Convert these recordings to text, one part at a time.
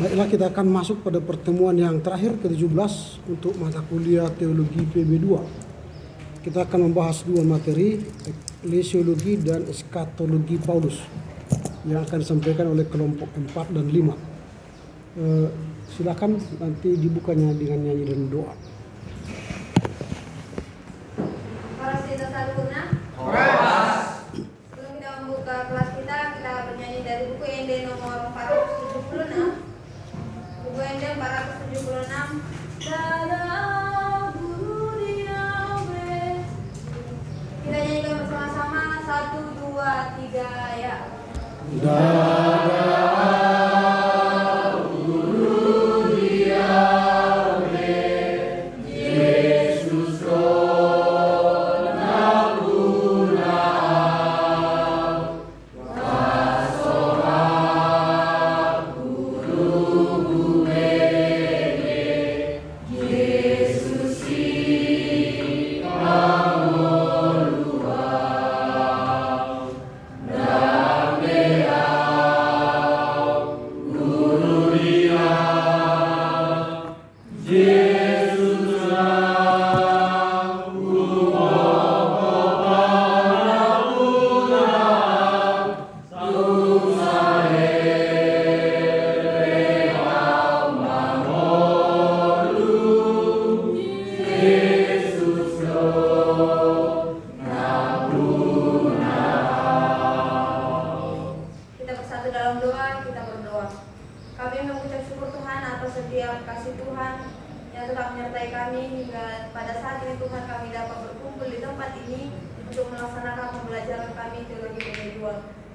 Baiklah, kita akan masuk pada pertemuan yang terakhir ke-17 untuk mata kuliah Teologi PB2. Kita akan membahas dua materi, Eklesiologi dan Eskatologi Paulus, yang akan disampaikan oleh kelompok 4 dan 5. Silakan nanti dibukanya dengan nyanyi dan doa. Sebelum kita membuka kelas kita bernyanyi dari buku ND nomor 476. Buku ND 476. Dalam guru diawe. Kita nyanyikan bersama-sama 1, 2, 3 ya.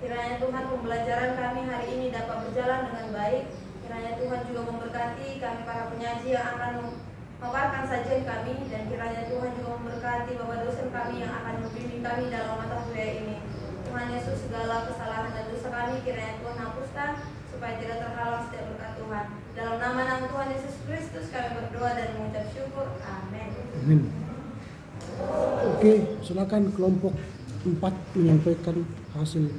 Kiranya Tuhan pembelajaran kami hari ini dapat berjalan dengan baik. Kiranya Tuhan juga memberkati kami para penyaji yang akan memaparkan sajian kami. Dan kiranya Tuhan juga memberkati Bapak dosen kami yang akan membimbing kami dalam mata kuliah ini. Tuhan Yesus, segala kesalahan dan dosa kami kiranya Tuhan hapuskan, supaya tidak terhalang setiap berkat Tuhan. Dalam nama Tuhan Yesus Kristus kami berdoa dan mengucap syukur. Amin. Amin. Oke, silakan kelompok 4 menyampaikan hasil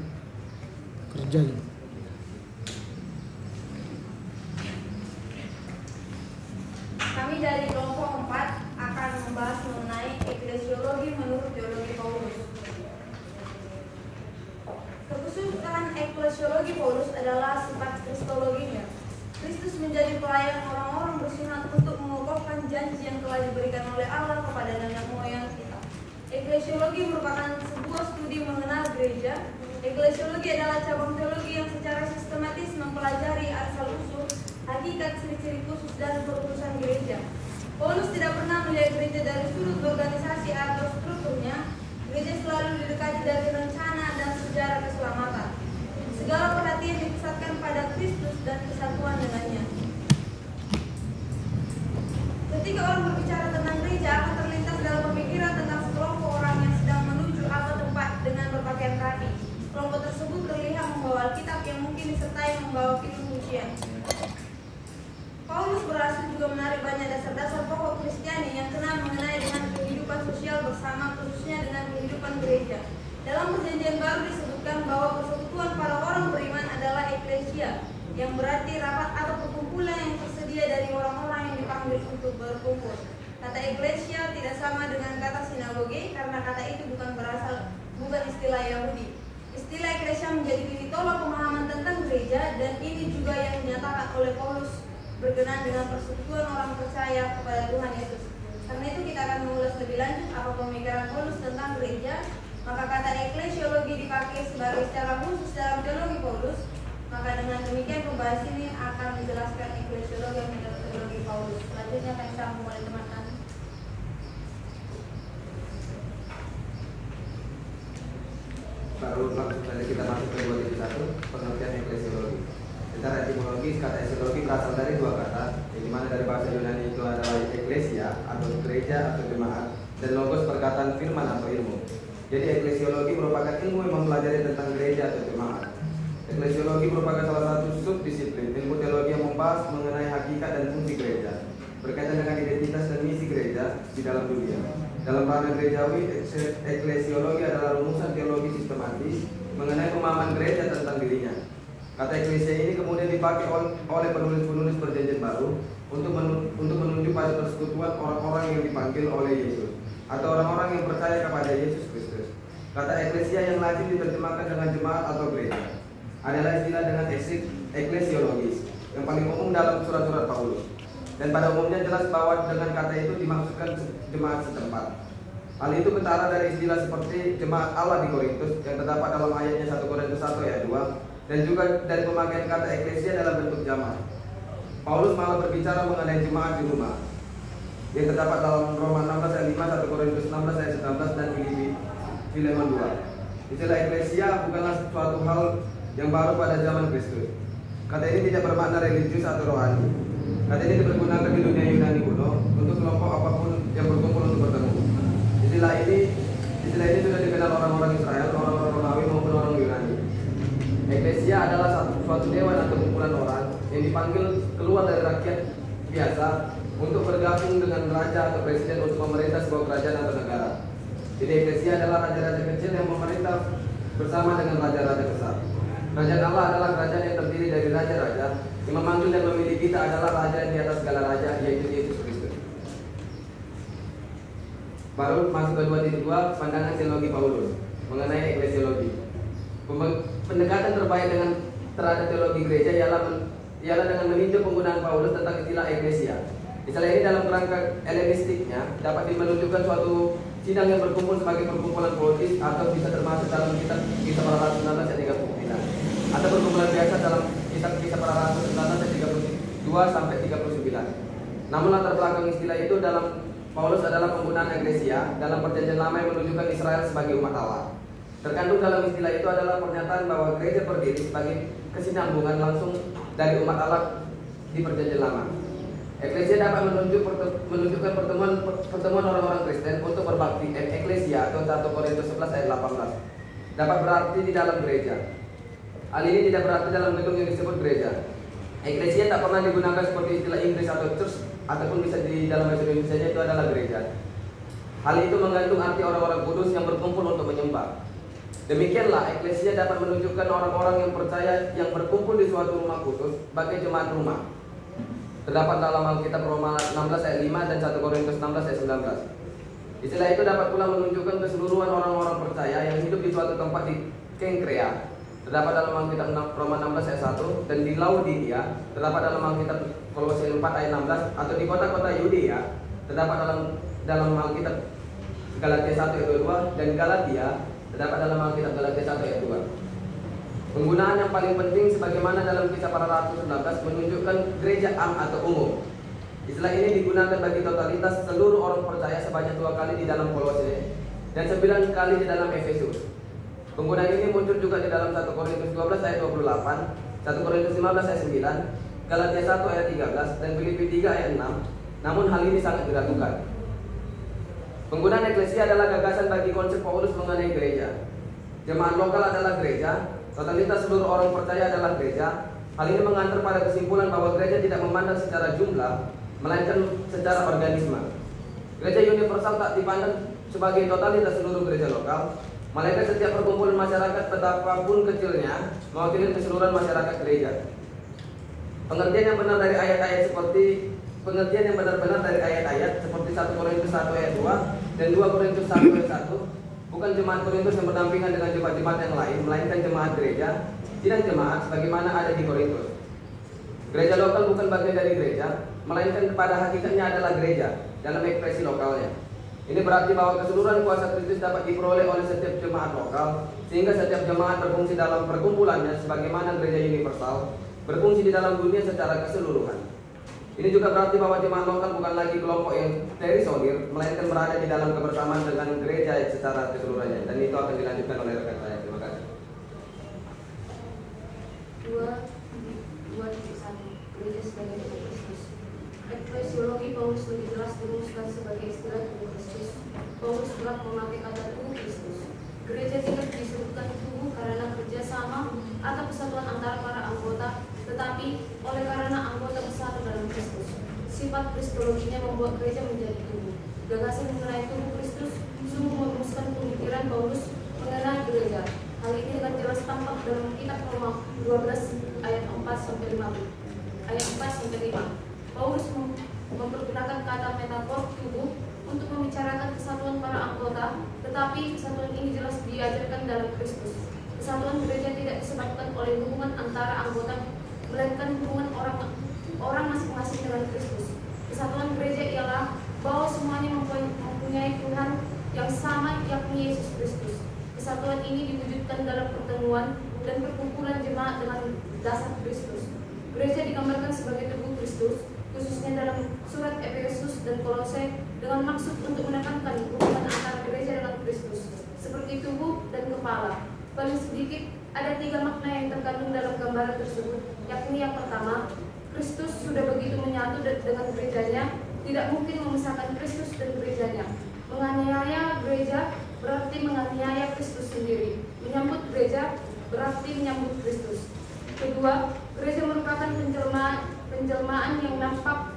kerjanya. Kami dari kelompok 4 akan membahas mengenai eklesiologi menurut teologi Paulus. Kekhususan eklesiologi Paulus adalah sifat kristologinya. Kristus menjadi pelayan orang-orang bersunat untuk mengokohkan janji yang telah diberikan oleh Allah kepada nenek moyang kita. Eklesiologi merupakan sebuah studi mengenal gereja. Eklesiologi adalah cabang teologi yang secara sistematis mempelajari asal-usul, hakikat, ciri-ciri khusus, dan perutusan gereja. Paulus tidak pernah melihat gereja dari sudut organisasi atau strukturnya. Gereja selalu didekati dari rencana dan sejarah keselamatan. Segala perhatian dipusatkan pada Kristus dan kesatuan dengannya. Ketika orang berbicara tentang gereja, akan terlintas dalam pemikiran tentang sekelompok orang yang sedang menuju atau tempat dengan berpakaian rapi. Kelompok tersebut terlihat membawa Alkitab yang mungkin disertai membawa kitab pujian. Paulus berhasil juga menarik banyak dasar-dasar pokok Kristiani yang kenal mengenai dengan kehidupan sosial bersama, khususnya dengan kehidupan gereja. Dalam Perjanjian Baru disebutkan bahwa persekutuan para orang beriman adalah eklesia, yang berarti rapat atau perkumpulan yang tersedia dari orang-orang yang dipanggil untuk berkumpul. Kata eklesia tidak sama dengan kata sinagoge karena kata itu bukan istilah Yahudi. Istilah eklesia menjadi titik tolak pemahaman tentang gereja, dan ini juga yang dinyatakan oleh Paulus berkenaan dengan persekutuan orang percaya kepada Tuhan Yesus. Karena itu kita akan mengulas lebih lanjut apa pemikiran Paulus tentang gereja. Maka kata eklesiologi dipakai sebagai secara khusus dalam teologi Paulus. Maka dengan demikian pembahas ini akan menjelaskan eklesiologi menurut teologi Paulus. Selanjutnya akan disambung oleh teman-teman. Baru langsung saja kita masuk ke 2.1, pengertian eklesiologi. Secara etimologis, kata eklesiologi berasal dari dua kata, yang dimana dari bahasa Yunani itu adalah eklesia atau gereja atau jemaat, dan logos perkataan firman atau ilmu. Jadi eklesiologi merupakan ilmu yang mempelajari tentang gereja atau jemaat. Eklesiologi merupakan salah satu subdisiplin ilmu teologi yang membahas mengenai hakikat dan fungsi gereja, berkaitan dengan identitas dan misi gereja di dalam dunia. Dalam ranah gerejawi, eklesiologi adalah rumusan teologi sistematis mengenai pemahaman gereja tentang dirinya. Kata eklesia ini kemudian dipakai oleh penulis-penulis Perjanjian Baru untuk menunjuk pada persekutuan orang-orang yang dipanggil oleh Yesus atau orang-orang yang percaya kepada Yesus Kristus. Kata eklesia yang lazim diterjemahkan dengan jemaat atau gereja adalah istilah dengan eklesiologis yang paling umum dalam surat-surat Paulus. Dan pada umumnya jelas bahwa dengan kata itu dimaksudkan jemaat setempat. Hal itu ketara dari istilah seperti jemaat Allah di Korintus yang terdapat dalam ayatnya 1 Korintus 1 ayat 2 dan juga dari pemakaian kata eklesia dalam bentuk jamaah. Paulus malah berbicara mengenai jemaat di rumah yang terdapat dalam Roma 16 ayat 5, 1 Korintus 16 ayat 19 dan Filemon 2. Istilah eklesia bukanlah suatu hal yang baru pada zaman Kristus. Kata ini tidak bermakna religius atau rohani. Kata ini dipergunakan di dunia Yunani kuno untuk kelompok apapun yang berkumpul untuk bertemu. Istilah ini sudah dikenal orang-orang Israel, orang-orang Romawi maupun orang Yunani. Eklesia adalah suatu dewan atau kumpulan orang yang dipanggil keluar dari rakyat biasa untuk bergabung dengan raja atau presiden untuk memerintah sebuah kerajaan atau negara. Jadi eklesia adalah raja-raja kecil yang memerintah bersama dengan raja-raja besar. Kerajaan Allah adalah kerajaan yang terdiri dari raja-raja yang memanggil dan memilih kita adalah raja yang di atas segala raja, yaitu Yesus Kristus. Baru masuk ke 2.2 pandangan teologi Paulus mengenai eklesiologi. Pendekatan terbaik terhadap teologi gereja ialah dengan meninjau penggunaan Paulus tentang istilah eklesia. Istilah ini dalam kerangka Helenistiknya dapat menunjukkan suatu sidang yang berkumpul sebagai perkumpulan politis atau bisa termasuk dalam kitab Kisah Para Rasul 19 ayat 39 atau perkumpulan biasa dalam kitab Kisah Para Rasul 19 ayat 32 sampai 39. Namun latar belakang istilah itu dalam Paulus adalah penggunaan eklesia dalam Perjanjian Lama yang menunjukkan Israel sebagai umat Allah. Terkandung dalam istilah itu adalah pernyataan bahwa gereja berdiri sebagai kesinambungan langsung dari umat Allah di Perjanjian Lama. Eklesia dapat menunjukkan pertemuan orang-orang Kristen untuk berbakti. Eklesia atau 1 Korintus 11 ayat 18 dapat berarti di dalam gereja. Hal ini tidak berarti dalam gedung yang disebut gereja. Eklesia tak pernah digunakan seperti istilah Inggris atau church ataupun bisa di dalam bahasa Indonesia itu adalah gereja. Hal itu mengandung arti orang-orang kudus yang berkumpul untuk menyembah. Demikianlah eklesia dapat menunjukkan orang-orang yang percaya yang berkumpul di suatu rumah khusus sebagai jemaat rumah. Terdapat dalam Alkitab Roma 16 ayat 5 dan 1 Korintus 16 ayat 19. Istilah itu dapat pula menunjukkan keseluruhan orang-orang percaya yang hidup di suatu tempat di Kenkrea. Terdapat dalam Alkitab Roma 16 ayat 1 dan di Laodikia. Terdapat dalam Alkitab Kolose 4 ayat 16 atau di kota-kota Yudea. Terdapat dalam Alkitab Galatia 1 ayat 22 dan Galatia. Terdapat dalam Alkitab Galatia 1 ayat 2. Penggunaan yang paling penting sebagaimana dalam Kisah Para Rasul 19 menunjukkan gereja am atau umum. Istilah ini digunakan bagi totalitas seluruh orang percaya sebanyak 2 kali di dalam Kolose dan 9 kali di dalam Efesus. Penggunaan ini muncul juga di dalam 1 Korintus 12 ayat 28, 1 Korintus 15 ayat 9, Galatia 1 ayat 13 dan Filipi 3 ayat 6. Namun hal ini sangat diragukan. Penggunaan eklesia adalah gagasan bagi konsep Paulus mengenai gereja. Jemaat lokal adalah gereja. Totalitas seluruh orang percaya adalah gereja. Hal ini mengantar pada kesimpulan bahwa gereja tidak memandang secara jumlah, melainkan secara organisme. Gereja universal tak dipandang sebagai totalitas seluruh gereja lokal, melainkan setiap perkumpulan masyarakat betapapun kecilnya mewakili keseluruhan masyarakat gereja. Pengertian yang benar dari ayat-ayat seperti 1 Korintus 1 ayat 2 dan 2 Korintus 1 ayat 1. Bukan jemaat Korintus yang berdampingan dengan jemaat-jemaat yang lain, melainkan jemaat gereja, sidang jemaat sebagaimana ada di Korintus. Gereja lokal bukan bagian dari gereja, melainkan pada hakikatnya adalah gereja dalam ekspresi lokalnya. Ini berarti bahwa keseluruhan kuasa Kristus dapat diperoleh oleh setiap jemaat lokal, sehingga setiap jemaat berfungsi dalam perkumpulannya sebagaimana gereja universal berfungsi di dalam dunia secara keseluruhan. Ini juga berarti bahwa jemaat lokal bukan lagi kelompok yang terisolir, melainkan berada di dalam kebersamaan dengan gereja secara keseluruhannya. Dan itu akan dilanjutkan oleh rekan saya. Terima kasih. 2.1 Gereja sebagai tubuh Kristus. Eklesiologi Paulus lebih jelas dirumuskan sebagai istilah tubuh Kristus. Paulus telah memakai kata tubuh Kristus. Gereja tidak disebutkan tubuh karena kerjasama atau kesatuan antara para anggota, tetapi oleh karena anggota bersatu dalam Kristus. Sifat kristologinya membuat gereja menjadi tubuh. Gagasan mengenai tubuh Kristus sungguh merumuskan pemikiran Paulus mengenai gereja. Hal ini dengan jelas tampak dalam kitab Roma 12 ayat 4-5. Paulus mempergunakan kata metafor tubuh untuk membicarakan kesatuan para anggota, tetapi kesatuan ini jelas diajarkan dalam Kristus. Kesatuan gereja tidak disebabkan oleh hubungan antara anggota, melainkan hubungan orang masing-masing dengan Kristus. Kesatuan gereja ialah bahwa semuanya mempunyai Tuhan yang sama, yakni Yesus Kristus. Kesatuan ini diwujudkan dalam pertemuan dan perkumpulan jemaat dengan dasar Kristus. Gereja digambarkan sebagai tubuh Kristus, khususnya dalam surat Efesus dan Kolose, dengan maksud untuk menekankan hubungan antara gereja dengan Kristus, seperti tubuh dan kepala. Paling sedikit ada 3 makna yang terkandung dalam gambaran tersebut, yakni yang pertama, Kristus sudah begitu menyatu dengan gerejanya, tidak mungkin memisahkan Kristus dan gerejanya. Menganiaya gereja berarti menganiaya Kristus sendiri. Menyambut gereja berarti menyambut Kristus. Kedua, gereja merupakan penjelmaan yang nampak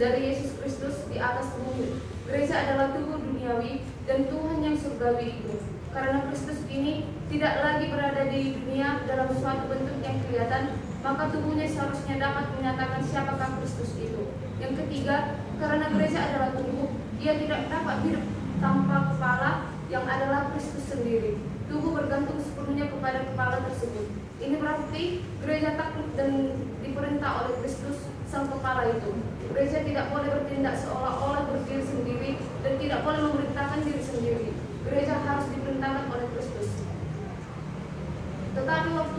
dari Yesus Kristus di atas bumi. Gereja adalah tubuh duniawi dan Tuhan yang surgawi itu. Karena Kristus ini tidak lagi berada di dunia dalam suatu bentuk yang kelihatan, maka tubuhnya seharusnya dapat menyatakan siapakah Kristus itu. Yang ketiga, karena gereja adalah tubuh, ia tidak dapat hidup tanpa kepala yang adalah Kristus sendiri. Tubuh bergantung sepenuhnya kepada kepala tersebut. Ini berarti gereja takluk dan diperintah oleh Kristus sang kepala itu. Gereja tidak boleh bertindak seolah-olah berdiri sendiri dan tidak boleh memerintahkan diri sendiri. Gereja harus diperintahkan oleh Kristus. Tetapi waktu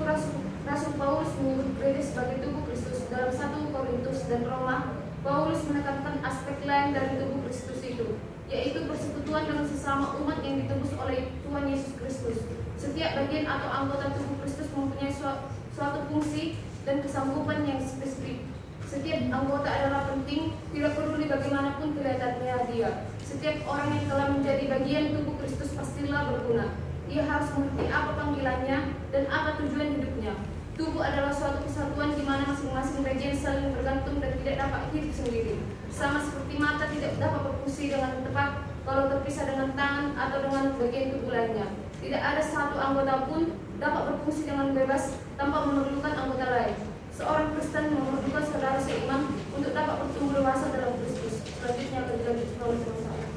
Rasul Paulus menyebut gereja sebagai tubuh Kristus dalam 1 Korintus dan Roma, Paulus menekankan aspek lain dari tubuh Kristus itu, yaitu persekutuan dengan sesama umat yang ditebus oleh Tuhan Yesus Kristus. Setiap bagian atau anggota tubuh Kristus mempunyai suatu fungsi dan kesanggupan yang spesifik. Setiap anggota adalah penting, tidak peduli bagaimanapun kelihatannya dia. Setiap orang yang telah menjadi bagian tubuh Kristus pastilah berguna. Ia harus mengerti apa panggilannya dan apa tujuan hidupnya. Tubuh adalah suatu kesatuan di mana masing-masing bagian saling bergantung dan tidak dapat hidup sendiri. Sama seperti mata tidak dapat berfungsi dengan tepat kalau terpisah dengan tangan atau dengan bagian tubuh lainnya. Tidak ada satu anggota pun dapat berfungsi dengan bebas tanpa memerlukan anggota lain. Seorang Kristen memerlukan saudara seiman untuk dapat bertumbuh dewasa dalam Kristus. Selanjutnya akan dilanjutkan oleh saya.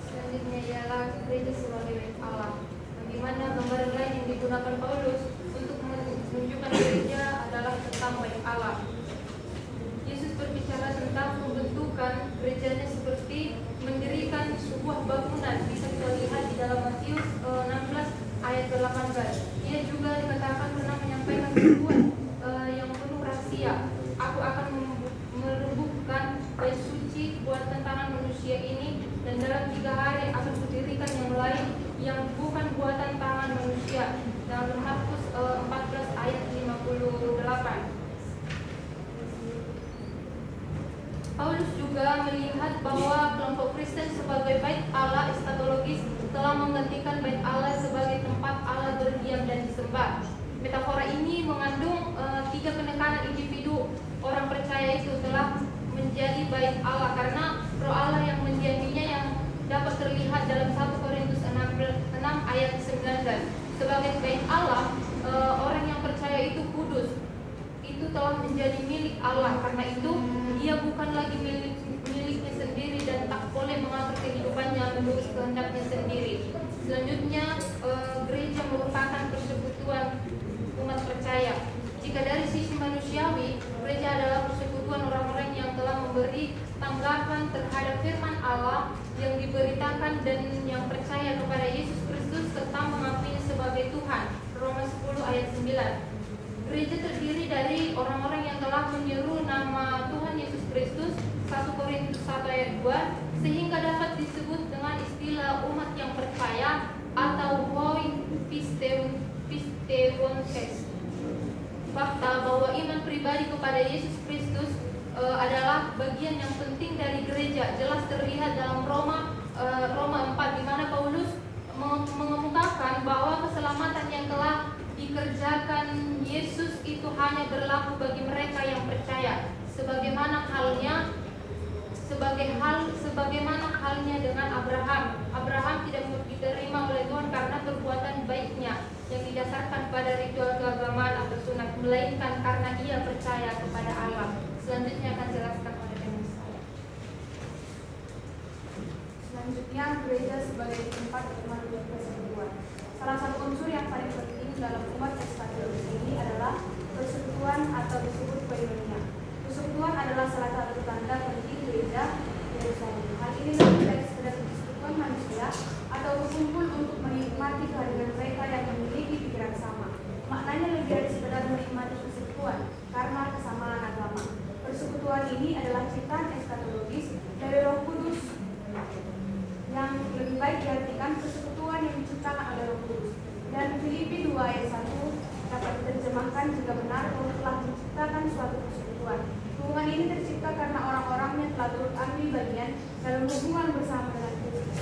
Selanjutnya ialah gereja sebagai bait Allah. Bagaimana gambaran lain yang digunakan Paulus untuk menunjukkan gereja adalah tentang bait Allah. Yesus berbicara tentang pembentukan gerejanya seperti mendirikan sebuah bangunan. Bisa kita lihat di dalam Matius 16 ayat 18. Ia juga dikatakan pernah menyampaikan sebuah yang penuh rahasia. Aku akan merembuhkan bait suci buatan tangan manusia ini, dan dalam 3 hari akan kudirikan yang lain yang bukan buatan tangan manusia. Dalam Markus 14 ayat 58. Paulus juga melihat bahwa kelompok Kristen sebagai bait Allah eskatologis telah menggantikan bait Allah sebagai tempat Allah berdiam dan disembah. Metafora ini mengandung 3 penekanan individu orang percaya itu telah menjadi bait Allah karena Roh Allah yang mendiaminya yang dapat terlihat dalam 1 Korintus 6 ayat 19. Sebagai bait Allah, orang yang percaya itu kudus. Itu telah menjadi milik Allah. Karena itu dia bukan lagi miliknya sendiri dan tak boleh mengatur kehidupannya menurut kehendaknya sendiri. Selanjutnya, gereja merupakan persekutuan umat percaya. Jika dari sisi manusiawi, gereja adalah persekutuan orang-orang yang telah memberi tanggapan terhadap firman Allah yang diberitakan dan yang percaya kepada Yesus Kristus serta mengakuinya sebagai Tuhan. Roma 10 ayat 9. Gereja terdiri dari orang-orang yang telah menyeru nama Tuhan Yesus Kristus, 1 Korintus 1 ayat 2, sehingga dapat disebut dengan istilah umat yang percaya atau hoi pisteuontes. Fakta bahwa iman pribadi kepada Yesus Kristus adalah bagian yang penting dari gereja, jelas terlihat dalam Roma 4, di mana Paulus mengemukakan bahwa keselamatan yang telah dikerjakan Yesus itu hanya berlaku bagi mereka yang percaya, sebagaimana halnya Sebagaimana halnya dengan Abraham. Abraham tidak diterima oleh Tuhan karena perbuatan baiknya yang didasarkan pada ritual keagamaan atau sunat, melainkan karena ia percaya kepada Allah. Selanjutnya akan jelaskan oleh Denis. Selanjutnya, gereja sebagai tempat umat persekutuan. Salah satu unsur yang paling penting dalam umat eskatologi ini adalah persekutuan atau disebut koinonia. Persekutuan adalah salah satu tanda penting gereja Yerusalem. Hal ini tidak sekedar persekutuan manusia atau berkumpul untuk menikmati kehadiran mereka yang memiliki pikiran sama. Maknanya lebih dari sekedar menikmati persekutuan karena kesamaan agama. Persekutuan ini adalah ciptaan eskatologis dari Roh Kudus yang lebih baik diartikan persekutuan yang diciptakan oleh Roh Kudus. Dan Filipi 2 ayat 1 dapat diterjemahkan jika benar bahwa telah menciptakan suatu persekutuan. Hubungan ini tercipta karena orang-orangnya telah turut ambil bagian dalam hubungan bersama dengan Kristus.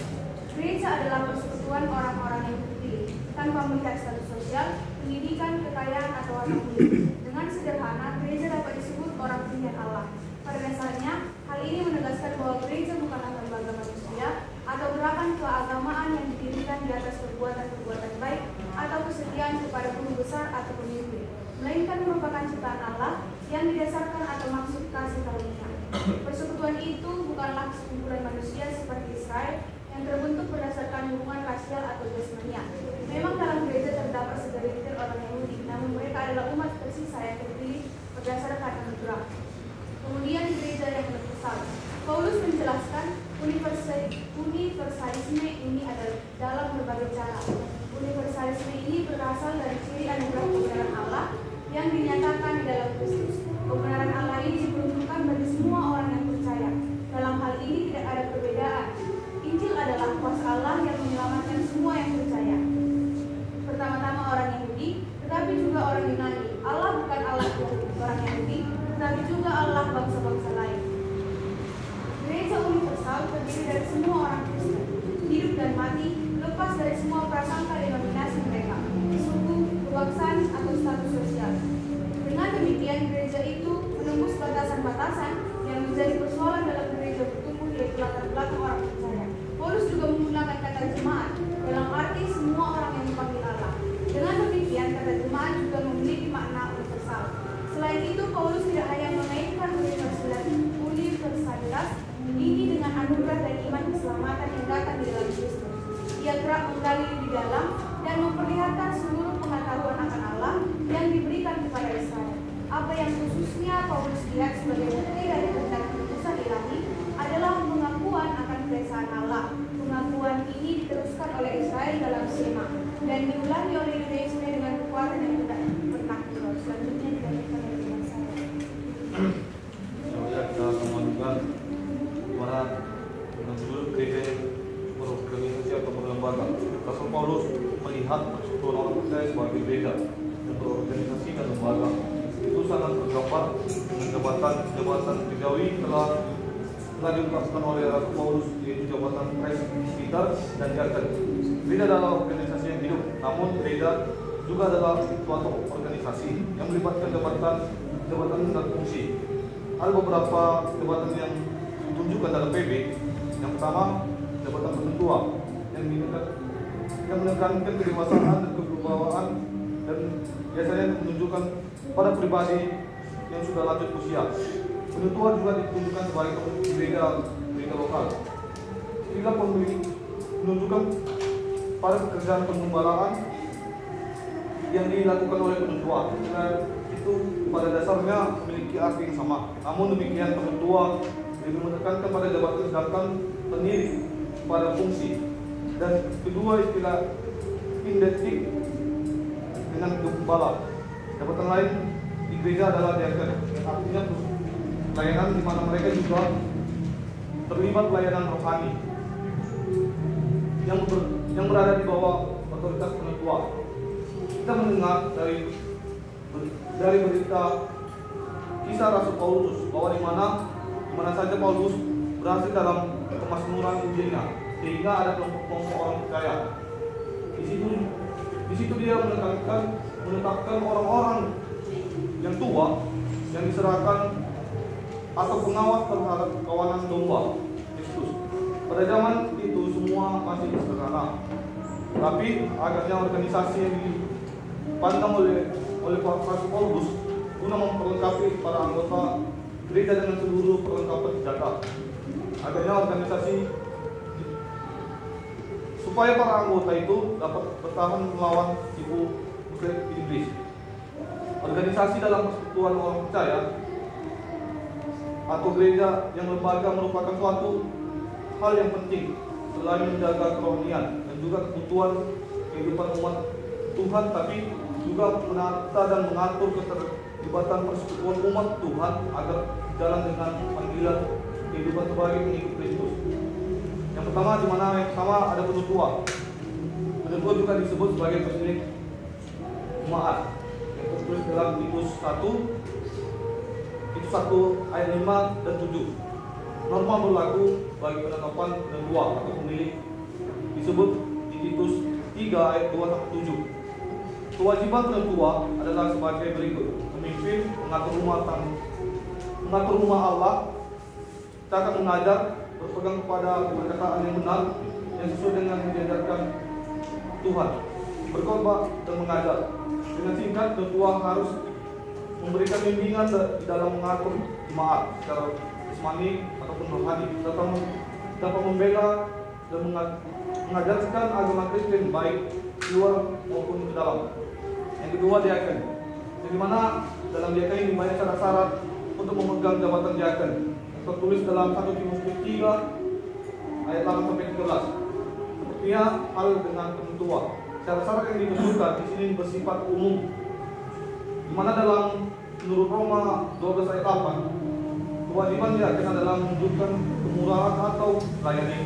Gereja adalah persekutuan orang-orang yang terpilih tanpa melihat status sosial, pendidikan, kekayaan, atau warna kulit. Dengan sederhana, gereja dapat disebut orang pilihan Allah. Pada dasarnya, hal ini menegaskan bahwa gereja bukanlah lembaga manusia atau gerakan keagamaan yang didirikan di atas perbuatan-perbuatan baik atau kesetiaan kepada guru besar atau pemimpin, melainkan merupakan ciptaan Allah yang didasarkan atau maksud kasih karunia. Persekutuan itu bukanlah sekumpulan manusia seperti Israel yang terbentuk berdasarkan hubungan rasial atau jasmania. Memang dalam gereja terdapat segelintir orang Yahudi, namun mereka adalah umat tersisa yang terpilih berdasarkan anugerah. Kemudian gereja yang universal. Paulus menjelaskan universalisme ini adalah dalam berbagai cara. Universalisme ini berasal dari ciri anugerah kebenaran Allah yang dinyatakan di dalam Kristus. Kebenaran Allah ini diperuntukkan bagi semua orang yang percaya. Dalam hal ini tidak ada perbedaan. Injil adalah kuasa Allah yang menyelamatkan semua yang percaya. Pertama-tama orang Yahudi, tetapi juga orang Yunani. Allah bukan Allah orang Yahudi, tetapi juga Allah bangsa-bangsa lain. Gereja universal terdiri dari semua orang Kristen, hidup dan mati, lepas dari semua prasangka denominasi mereka, suku, kebangsaan, atau status sosial. Dengan demikian, gereja itu menembus batasan-batasan yang menjadi persoalan dalam gereja bertumbuh yaitu latar belakang orang percaya. Paulus juga menggunakan kata jemaat dalam arti semua orang yang dipanggil Allah. Dengan demikian, kata jemaat juga memiliki makna universal. Selain itu, Paulus tidak hanya mengaitkan universalitas ini dengan anugerah dan iman keselamatan yang datang di dalam Kristus. Ia kerap menggali di dalam dan memperlihatkan seluruh pengetahuan akan Allah yang diberikan kepada Israel. Apa yang khususnya Paulus lihat sebagai bukti dari kehendak keputusan ilahi adalah pengakuan akan keesaan Allah. Pengakuan ini diteruskan oleh Israel dalam Shema dan diulangi oleh Indonesia dengan kekuatan yang tidak pernah turun. Selanjutnya dilanjutkan oleh teman saya. Kita kemajukan mana menurut gereja berorganisasi atau berlembaga. Rasul Paulus melihat persekutuan orang percaya sebagai gereja dan berorganisasi dan lembaga. Itu sangat tergambar dengan jabatan gerejawi telah diungkapkan oleh Rasul Paulus, yaitu jabatan presbiter dan diaken. Gereja adalah organisasi yang hidup, namun gereja juga adalah suatu organisasi yang melibatkan jabatan dan fungsi. Ada beberapa jabatan yang ditunjukkan dalam PB. Yang pertama, jabatan ketua yang menekankan kedewasaan dan kewibawaan dan biasanya menunjukkan pada pribadi yang sudah lanjut usia. Ketua juga ditunjukkan sebagai gereja lokal. Inilah menunjukkan pada pekerjaan penggembalaan yang dilakukan oleh penutua. Itu pada dasarnya memiliki arti yang sama. Namun demikian, ketua lebih menekankan pada jabatan, sedangkan pendiri pada fungsi. Dan kedua istilah identik dengan gembala. Jabatan lain di gereja adalah diaken, artinya pelayanan di mana mereka juga terlibat pelayanan rohani yang berada di bawah otoritas penutua. Kita mendengar dari berita kisah Rasul Paulus bahwa di mana saja Paulus berhasil dalam kemakmuran Injilnya, sehingga ada kelompok-kelompok orang percaya. Di situ dia menetapkan orang-orang yang tua yang diserahkan atau pengawas terhadap kawanan domba Kristus. Pada zaman itu semua masih sederhana, tapi agaknya organisasi yang dipandang oleh Rasul Paulus guna memperlengkapi para anggota gereja dengan seluruh perlengkapan senjata. Agaknya organisasi supaya para anggota itu dapat bertahan melawan tipu muslim iblis. Organisasi dalam persekutuan orang percaya atau gereja yang lembaga merupakan suatu hal yang penting selain menjaga kerohanian dan juga kebutuhan kehidupan umat Tuhan, tapi juga menata dan mengatur keterlibatan persekutuan umat Tuhan agar jalan dengan panggilan kehidupan sebagai pengikut Kristus. Yang pertama, di mana yang pertama ada penutua. Penutua juga disebut sebagai pemilik jemaat, yang tertulis dalam Titus 1 ayat 5 dan 7. Norma berlaku bagi penetapan penutua atau pemilik disebut di Titus 3 ayat 2 sampai 7. Kewajiban penutua adalah sebagai berikut: memimpin, mengatur rumah Allah, cara mengajar, berpegang kepada perkataan yang benar yang sesuai dengan yang diajarkan Tuhan, berkhotbah dan mengajar. Dengan singkat, penutua harus memberikan bimbingan di dalam mengatur jemaat secara jasmani ataupun rohani, serta dapat membela dan mengajarkan agama Kristen baik di luar maupun di dalam. Yang kedua, diaken, di mana dalam diaken ini banyak syarat-syarat untuk memegang jabatan diaken, tertulis dalam 1 Timotius 3 ayat 8 sampai 13. Sepertinya hal dengan penutua. Syarat-syarat yang ditentukan di sini bersifat umum, di mana dalam menurut Roma 12 ayat 8, kewajiban diaken adalah menunjukkan kemurahan atau layani.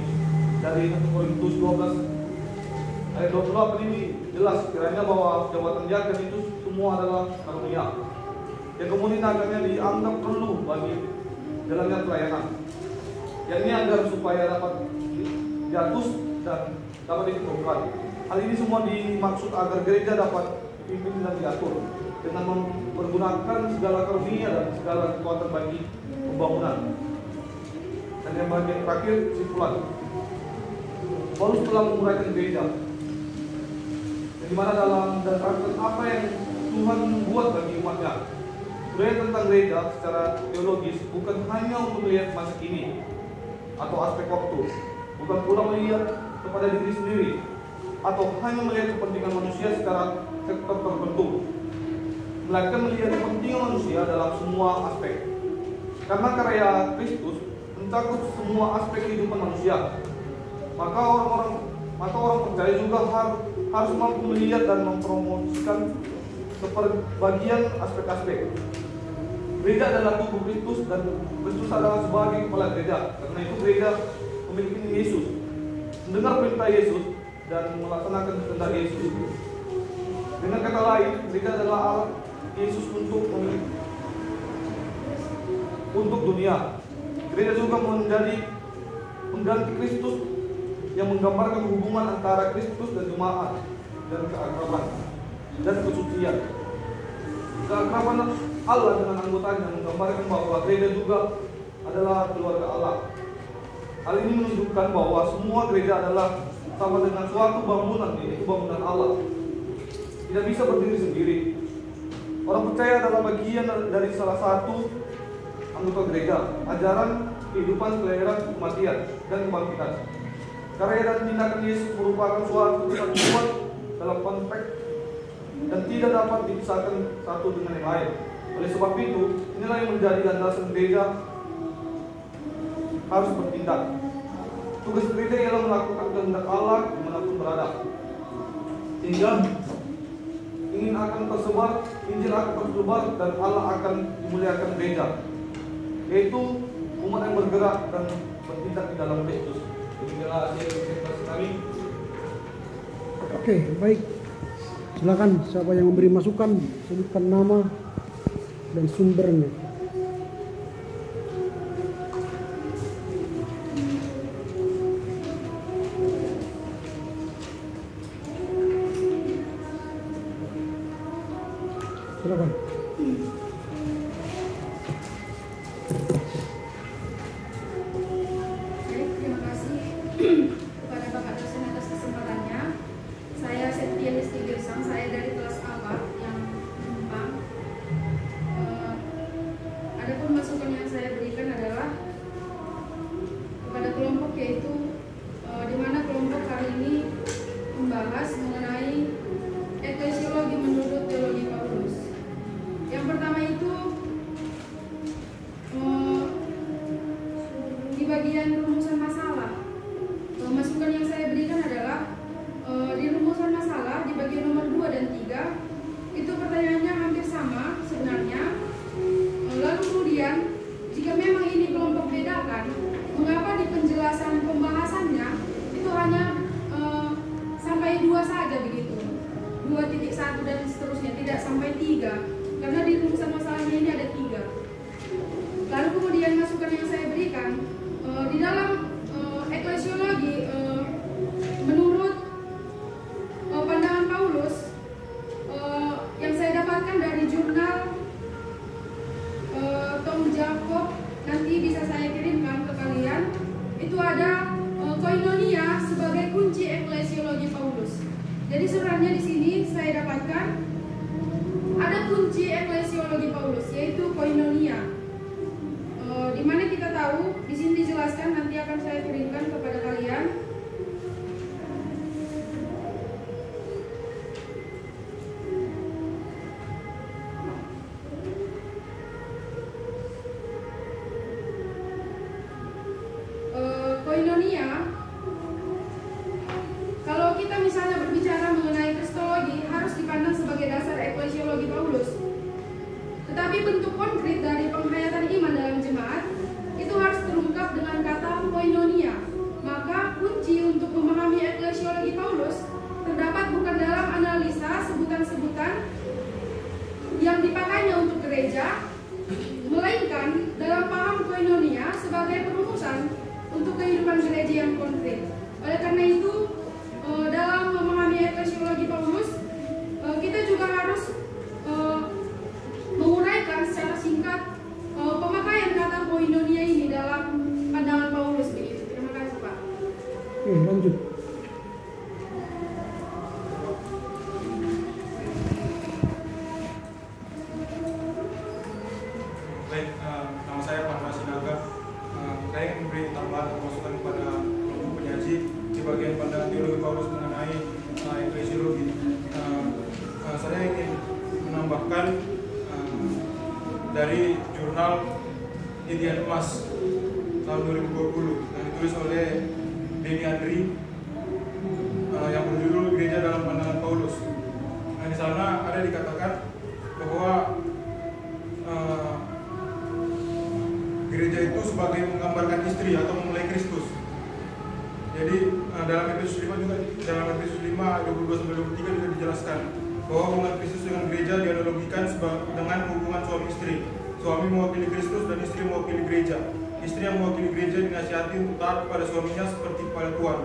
Dari 1 Korintus 12 ayat 28 ini jelas kiranya bahwa jabatan diaken itu semua adalah karunia yang kemudian agaknya dianggap perlu bagi jalannya pelayanan. Yang ini agar supaya dapat diatus dan dapat ditentukan. Hal ini semua dimaksud agar gereja dapat dipimpin dan diatur dengan mempergunakan segala karunia dan segala kekuatan bagi pembangunan. Dan yang bagian terakhir, kesimpulan. Paulus telah menguraikan gereja, di mana dalam dasarkan apa yang Tuhan buat bagi umatnya. Sebenarnya tentang gereja secara teologis bukan hanya untuk melihat masa kini atau aspek waktu, bukan pula melihat kepada diri sendiri atau hanya melihat kepentingan manusia secara sektor tertentu, melainkan melihat kepentingan manusia dalam semua aspek. Karena karya Kristus mencakup semua aspek kehidupan manusia, maka orang percaya juga harus mampu melihat dan mempromosikan sebagian aspek-aspek. Gereja adalah tubuh Kristus dan Kristus adalah sebagai kepala gereja. Karena itu gereja memiliki Yesus, mendengar perintah Yesus dan melaksanakan kehendak Yesus. Dengan kata lain, gereja adalah alat Yesus untuk dunia. Gereja juga menjadi pengganti Kristus yang menggambarkan hubungan antara Kristus dan jemaat dan keakraban dan kesucian. Keakraban Allah dengan anggotanya menggambarkan bahwa gereja juga adalah keluarga Allah. Hal ini menunjukkan bahwa semua gereja adalah sama dengan suatu bangunan, yaitu bangunan Allah. Tidak bisa berdiri sendiri. Orang percaya adalah bagian dari salah satu anggota gereja. Ajaran kehidupan, kelahiran, kematian, dan kebangkitan. Karya dan tindakan Yesus merupakan suatu kesatuan dalam konteks dan tidak dapat dipisahkan satu dengan yang lain. Oleh sebab itu, inilah yang menjadi landasan gereja harus bertindak. Tugas gereja ialah melakukan kehendak Allah dimanapun berada. Sehingga ingin akan tersebar, Injil akan tersebar dan Allah akan dimuliakan gereja, yaitu umat yang bergerak dan bertindak di dalam Kristus. Demikianlah hasil presentasi kami. Oke, baik. Silakan siapa yang memberi masukan, sebutkan nama dan sumbernya. Silakan. kemudian rumusan masalah. Masukan yang saya berikan adalah di rumusan masalah di bagian nomor 2 dan 3 itu pertanyaannya hampir sama sebenarnya. Lalu kemudian jika memang ini kelompok bedakan, mengapa di penjelasan pembahasannya itu hanya sampai 2 saja begitu, 2.1 dan seterusnya, tidak sampai 3, karena di rumusan masalahnya ini ada 3. Lalu kemudian masukan yang saya berikan di dalam eklesiologi, menurut pandangan Paulus yang saya dapatkan dari jurnal Tom Jacob, nanti bisa saya kirimkan ke kalian, itu ada koinonia sebagai kunci eklesiologi Paulus. Jadi sebenarnya di sini saya dapatkan ada kunci eklesiologi Paulus, yaitu koinonia. Di mana kita tahu di sini dijelaskan, nanti akan saya kirimkan kepada kalian. Koinonia, kalau kita misalnya berbicara mengenai kristologi, harus dipandang sebagai dasar eklesiologi Paulus. Tetapi bentuk konkret dari penghayatan iman dalam jemaat itu harus terungkap dengan kata koinonia. Maka kunci untuk memahami eklesiologi Paulus terdapat bukan dalam analisa sebutan-sebutan yang dipakainya untuk gereja, melainkan dalam paham koinonia sebagai perumusan untuk kehidupan gereja yang konkret. Oleh karena itu, dalam memahami eklesiologi Paulus, kita juga harus menguraikan secara singkat pemakaian kata koinonia ini dalam pandangan Paulus begitu. Terima kasih, Pak. Lanjut. Baik, nama saya Pak Sinaga. Saya ingin memberi tambahan masukan kepada kelompok penyaji di bagian pandangan teologi Paulus mengenai eklesiologi. Saya ingin menambahkan dari jurnal Edian Emas tahun 2020 yang ditulis oleh Denny Andri yang berjudul Gereja dalam Pandangan Paulus. Nah, di sana ada dikatakan bahwa gereja itu sebagai menggambarkan istri atau memulai Kristus. Jadi dalam Efesus 5 juga, dalam Efesus 5 22-23 juga dijelaskan bahwa hubungan Kristus dengan gereja dianalogikan dengan hubungan suami istri. Suami mewakili Kristus dan istri mewakili gereja. Istri yang mewakili gereja dinasihati untuk taat kepada suaminya seperti kepada Tuhan.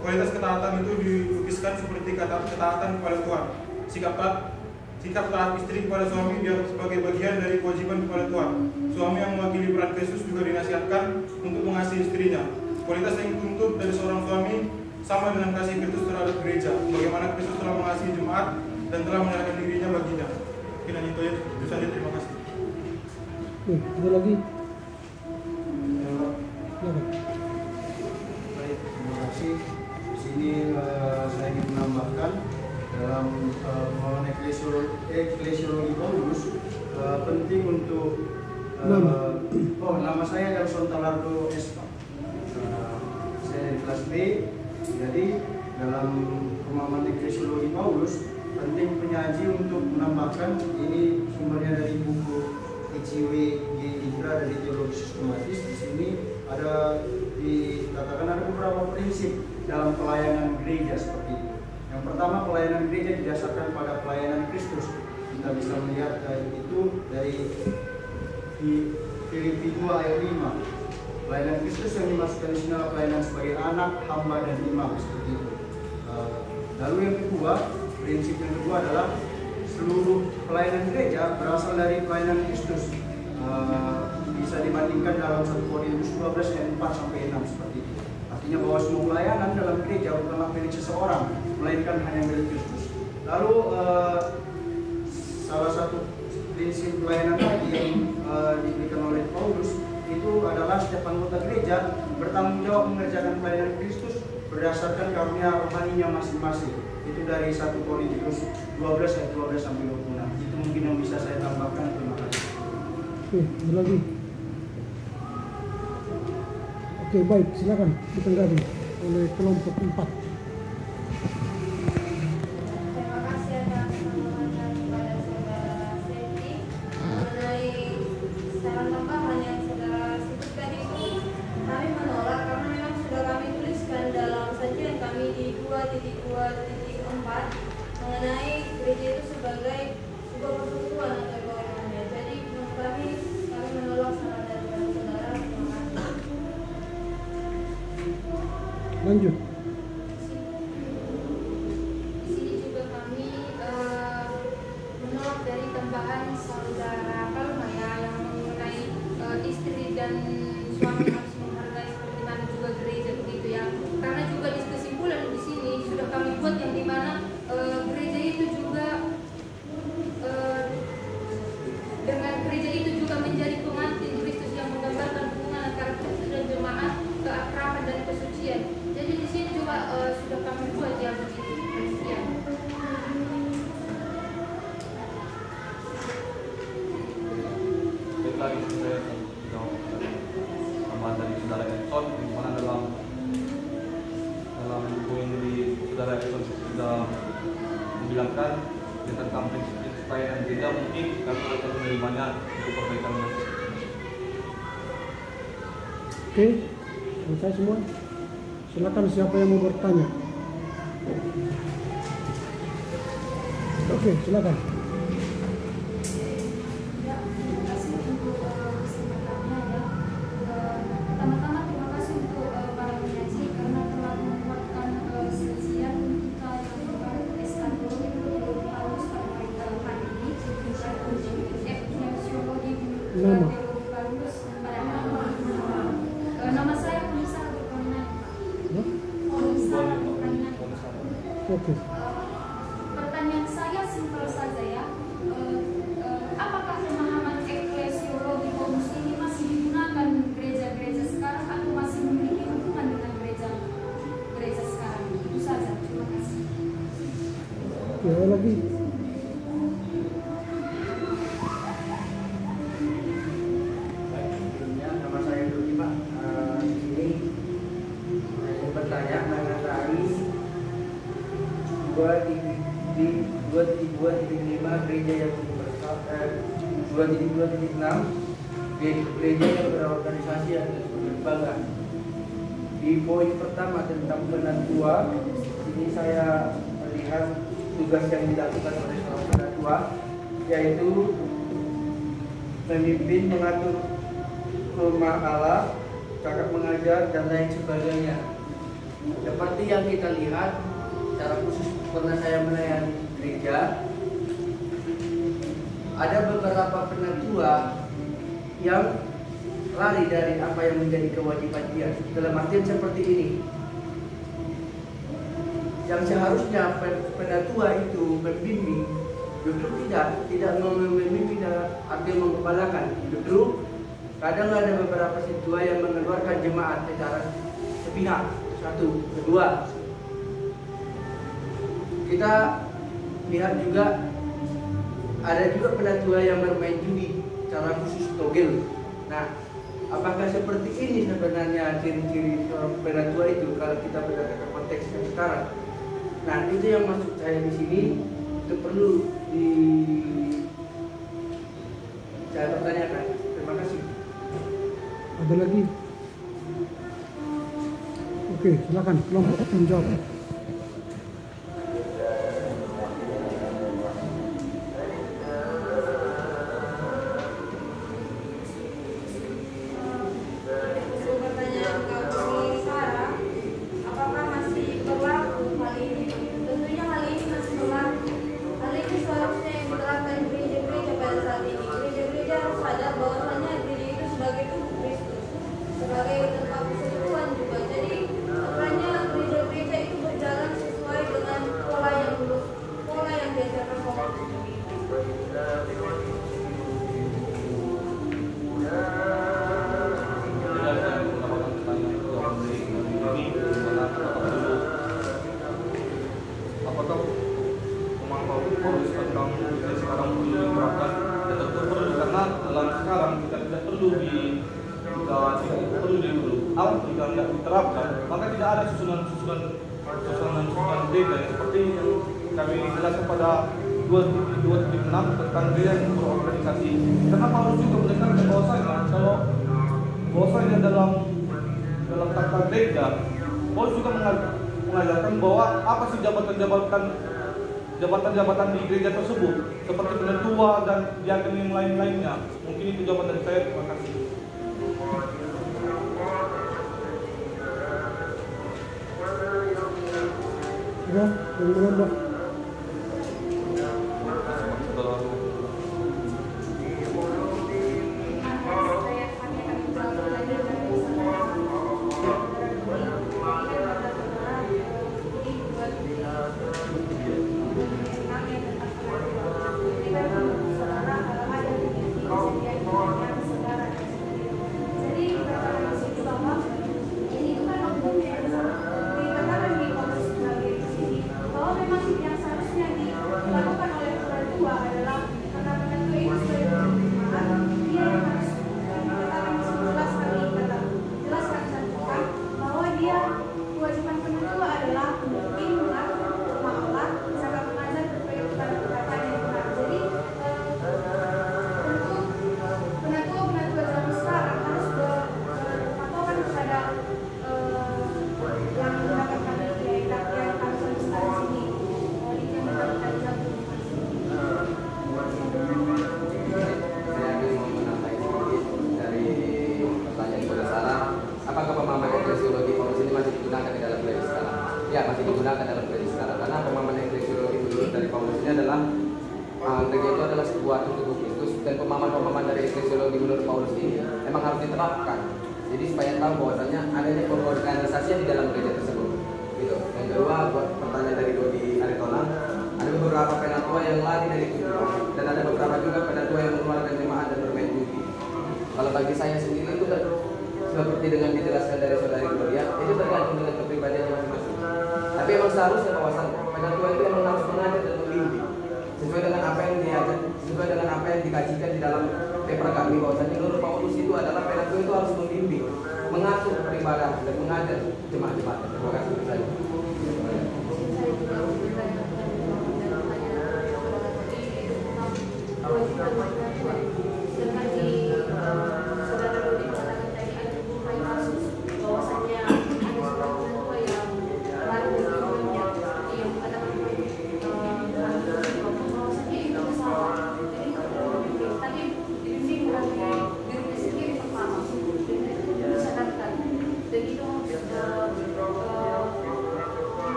Kualitas ketaatan itu dilukiskan seperti ketaatan kepada Tuhan. Sikap taat istri kepada suami dia sebagai bagian dari kewajiban kepada Tuhan. Suami yang mewakili peran Kristus juga dinasihatkan untuk mengasihi istrinya. Kualitas yang dituntut dari seorang suami sama dengan kasih Kristus terhadap gereja. Bagaimana Kristus telah mengasihi jemaat dan telah menyerahkan dirinya baginya. Mungkin itu saja. Terima kasih. Ada lagi? Baik, terima kasih. Di sini saya ingin menambahkan dalam pemahaman eklesiologi Paulus penting untuk nama saya Gelson Talardo Espa. Saya dari kelas B. Jadi dalam pemahaman eklesiologi Paulus penting penyaji untuk menambahkan, ini sumbernya dari buku ICW G. Indra dari Teologi Sistematis. Di sini ada dikatakan ada beberapa prinsip dalam pelayanan gereja seperti itu. Yang pertama, pelayanan gereja didasarkan pada pelayanan Kristus. Kita bisa melihat itu dari di Filipi 2 ayat 5. Pelayanan Kristus yang dimaksudkan di sini adalah pelayanan sebagai anak, hamba, dan imam seperti itu. Lalu yang kedua, prinsip yang kedua adalah seluruh pelayanan gereja berasal dari pelayanan Kristus. Bisa dibandingkan dalam 1 Korintus 12 ayat 4 sampai 6 seperti itu. Artinya bahwa semua pelayanan dalam gereja bukanlah milik seseorang, melainkan hanya milik Kristus. Lalu salah satu prinsip pelayanan lagi yang diberikan oleh Paulus itu adalah setiap anggota gereja bertanggung jawab mengerjakan pelayanan Kristus berdasarkan karunia rohaninya masing-masing. Itu dari 1 Korintus 12 ayat 12 sampai 26. Itu mungkin yang bisa saya tambahkan. Terima kasih. Ada lagi? Oke, baik, silakan ditanggapi oleh kelompok 4. Terima kasih atas penjelasan kepada saudara Septi mengenai saran tambahan yang saudara sebutkan itu. Kami menolak karena memang sudah kami tuliskan dalam sajian kami di 2.2.4 mengenai gereja itu sebagai sebuah persekutuan atau golongannya. Jadi menurut kami menolak saran dari saudara. Terima kasih. Lanjut. Di sini juga kami menolak dari tambahan saudara Palma ya, yang mengenai istri dan suami harus menghargai seperti mana juga gereja begitu ya. Karena juga di kesimpulan di sini sudah kami buat yang dimana gereja itu juga dengan gereja itu juga menjadi pengantin Kristus yang menggambarkan hubungan antara Kristus dan jemaat, keakraban dan kesucian. Jadi di sini juga sudah kami buat ya begitu Kristian. Tadi saya jawab tambahan dari saudara Edson, di mana dalam buku yang di saudara Edson sudah dibilangkan tentang prinsip supaya gereja mungkin kami akan menerimanya untuk perbaikan manusia. Oke, selesai semua. Silakan siapa yang mau bertanya. Oke, silakan. Ya, terima kasih untuk kesempatannya ya. Pertama-tama terima kasih untuk para penyaji karena telah membuatkan sajian kita yang terbaru eskatologi Paulus pada hari ini, gnosiologi Nama. Paulus pada hari ini. Nama saya Polisa Berkainan. Polisa Berkainan. Oke. Pertanyaan saya simpel saja ya. Apakah pemahaman eklesiologi Paulus ini masih digunakan gereja-gereja sekarang atau masih memiliki hubungan dengan gereja sekarang? Itu saja. Terima kasih. Oke, ada lagi. Ya, nama saya Dodi Pak. Di sini saya bertanya mengenai 2.2.5 gereja yang 2.2.6 gereja yang berorganisasi atau berlembaga. Di poin pertama tentang penatua, ini saya melihat tugas yang dilakukan oleh seorang penatua, yaitu memimpin, mengatur rumah Allah, cakap mengajar, dan lain sebagainya. Seperti yang kita lihat, secara khusus pernah saya melayani gereja, ada beberapa penatua yang lari dari apa yang menjadi kewajiban dia. Dalam artian seperti ini, yang seharusnya penatua itu membimbing, justru tidak membimbing dalam arti mengembalakan. Justru kadang ada beberapa situa yang mengeluarkan jemaat secara sepihak. Satu, kedua, kita lihat juga ada juga penatua yang bermain judi, secara khusus togel. Nah, apakah seperti ini sebenarnya ciri-ciri seorang penatua itu kalau kita berdasarkan konteksnya sekarang? Nah, itu yang maksud saya di sini, itu perlu saya pertanyakan. Terima kasih. Ada lagi? Oke, silakan kelompok menjawab. Pertanyaan kami Sarah, apakah masih berlaku hal ini? Tentunya hal ini masih berlaku. Hal ini seharusnya yang diterapkan gereja-gereja pada saat ini. Gereja-gereja harus sadar bahwasanya diri itu sebagai tubuh Kristus, sebagai tempat persekutuan juga. Jadi perannya gereja-gereja itu susunan gereja seperti yang kami jelaskan pada 2.6 tentang gereja yang berorganisasi. Karena Paulus juga menekankan bahwasanya dalam tata gereja, Paulus juga mengajarkan bahwa apa sih jabatan-jabatan di gereja tersebut, seperti penetua dan diaken yang lain-lainnya. Mungkin itu jawaban dari saya. Terima kasih. Ya, bagaimana?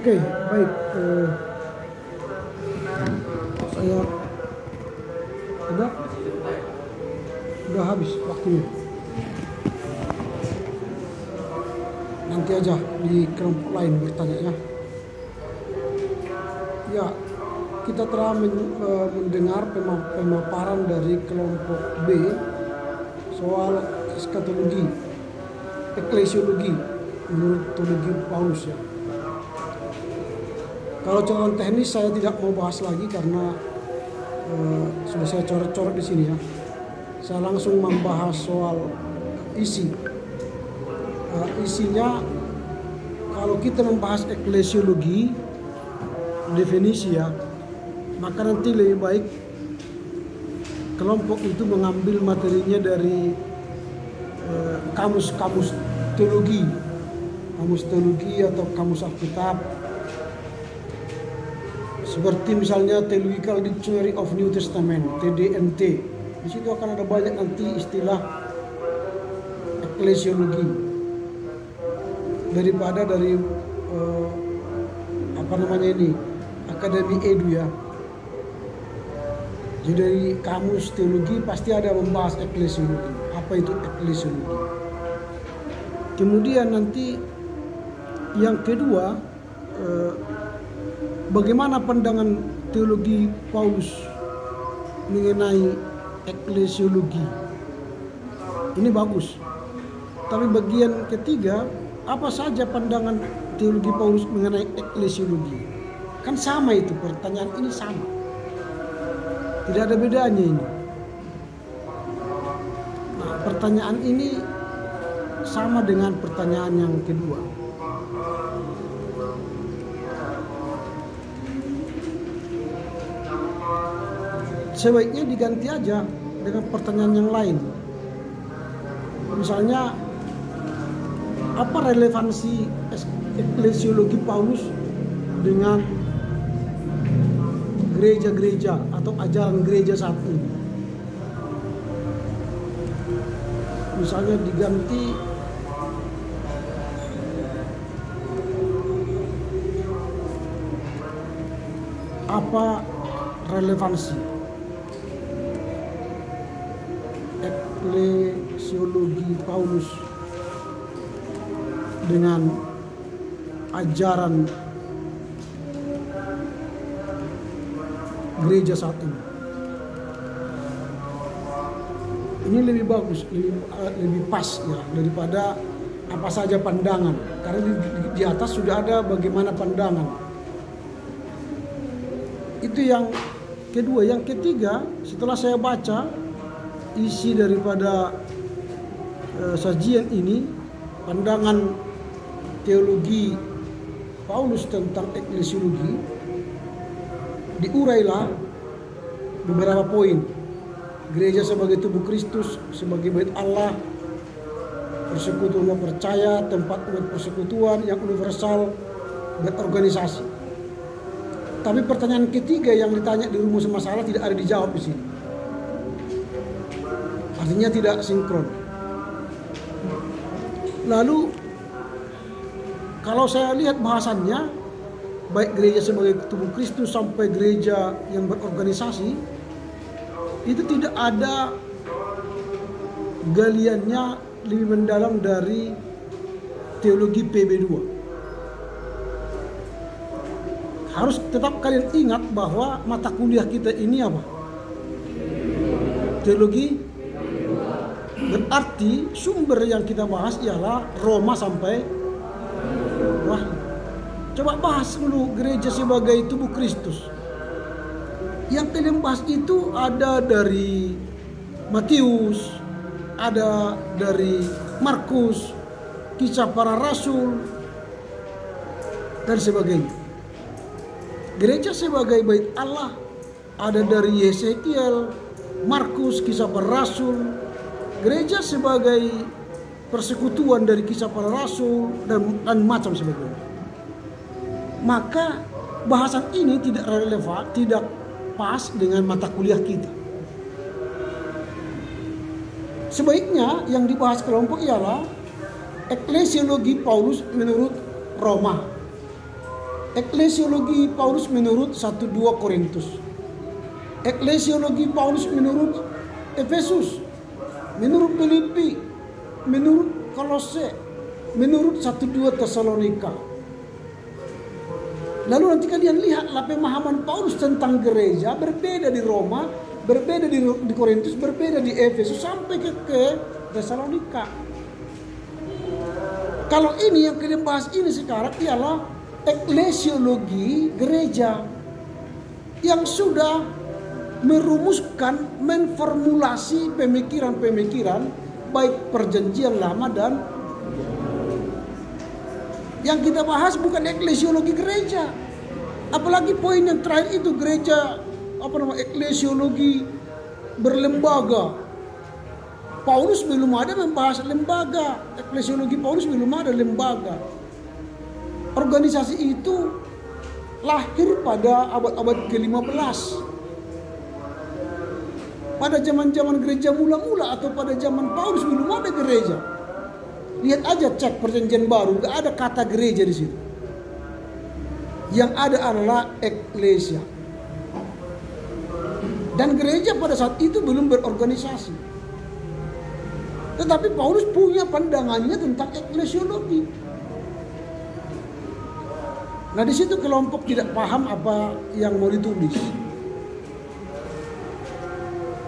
Oke, baik. Saya udah habis waktunya. Nanti aja di kelompok lain bertanya ya. Ya, kita telah mendengar pemaparan dari kelompok B soal eskatologi, eklesiologi menurut teologi Paulus ya. Kalau catatan teknis saya tidak mau bahas lagi karena sudah saya coret-coret di sini ya. Saya langsung membahas soal isi. Isinya kalau kita membahas eklesiologi definisi ya, maka nanti lebih baik kelompok itu mengambil materinya dari kamus teologi atau kamus Alkitab. Seperti misalnya Theological Dictionary of New Testament, TDNT. Di situ akan ada banyak nanti istilah eklesiologi daripada dari Akademi Edu ya. Jadi dari kamus teologi pasti ada membahas eklesiologi. Apa itu eklesiologi? Kemudian nanti yang kedua, bagaimana pandangan teologi Paulus mengenai eklesiologi. Ini bagus. Tapi bagian ketiga, apa saja pandangan teologi Paulus mengenai eklesiologi? Kan sama itu, pertanyaan ini sama. Tidak ada bedanya ini. Nah, pertanyaan ini sama dengan pertanyaan yang kedua. Sebaiknya diganti aja dengan pertanyaan yang lain. Misalnya, apa relevansi eklesiologi Paulus dengan gereja-gereja atau ajaran gereja saat ini? Misalnya diganti apa relevansi eklesiologi Paulus dengan ajaran gereja saat ini? Ini lebih bagus, lebih pas ya daripada apa saja pandangan. Karena di atas sudah ada bagaimana pandangan. Itu yang kedua. Yang ketiga, setelah saya baca isi daripada sajian ini, pandangan teologi Paulus tentang eklesiologi, diurailah beberapa poin. Gereja sebagai tubuh Kristus, sebagai bait Allah, persekutuan percaya, tempat umat persekutuan yang universal, berorganisasi. Tapi pertanyaan ketiga yang ditanya di rumus masalah tidak ada dijawab di sini. Artinya tidak sinkron. Lalu kalau saya lihat bahasannya, baik gereja sebagai tubuh Kristus sampai gereja yang berorganisasi, itu tidak ada galiannya lebih mendalam dari teologi PB2. Harus tetap kalian ingat bahwa mata kuliah kita ini apa? Teologi. Berarti sumber yang kita bahas ialah Roma sampai Wahyu. Coba bahas dulu gereja sebagai tubuh Kristus. Yang kalian bahas itu ada dari Matius, ada dari Markus, Kisah Para Rasul, dan sebagainya. Gereja sebagai bait Allah ada dari Yesekiel, Markus, Kisah Para Rasul. Gereja sebagai persekutuan dari Kisah Para Rasul dan macam sebagainya. Maka bahasan ini tidak relevan, tidak pas dengan mata kuliah kita. Sebaiknya yang dibahas kelompok ialah eklesiologi Paulus menurut Roma, eklesiologi Paulus menurut 1-2 Korintus, eklesiologi Paulus menurut Efesus, menurut Filipi, menurut Kolose, menurut 1-2 Tesalonika. Lalu nanti kalian lihatlah pemahaman Paulus tentang gereja berbeda di Roma, berbeda di Korintus, berbeda di Efesus sampai ke Tesalonika. Kalau ini yang kalian bahas ini sekarang ialah eklesiologi gereja yang sudah merumuskan, menformulasi pemikiran-pemikiran baik perjanjian lama dan yang kita bahas bukan eklesiologi gereja. Apalagi poin yang terakhir itu gereja eklesiologi berlembaga. Paulus belum ada membahas lembaga. Eklesiologi Paulus belum ada lembaga. Organisasi itu lahir pada abad ke-15. Pada zaman-zaman gereja mula-mula atau pada zaman Paulus belum ada gereja. Lihat aja, cek perjanjian baru, gak ada kata gereja di situ. Yang ada adalah eklesia. Dan gereja pada saat itu belum berorganisasi. Tetapi Paulus punya pandangannya tentang eklesiologi. Nah di situ kelompok tidak paham apa yang mau ditulis.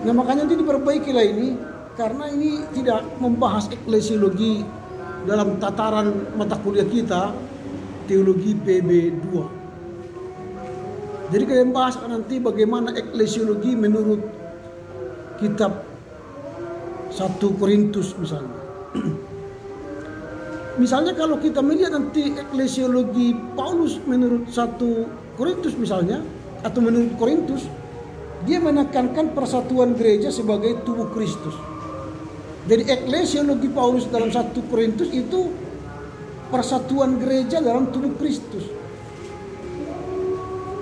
Nah makanya itu diperbaikilah ini, karena ini tidak membahas eklesiologi dalam tataran mata kuliah kita, teologi PB 2. Jadi kalian bahas nanti bagaimana eklesiologi menurut kitab 1 Korintus misalnya. Misalnya kalau kita melihat nanti eklesiologi Paulus menurut 1 Korintus misalnya, atau menurut Korintus, dia menekankan persatuan gereja sebagai tubuh Kristus. Jadi eklesiologi Paulus dalam 1 Korintus itu persatuan gereja dalam tubuh Kristus.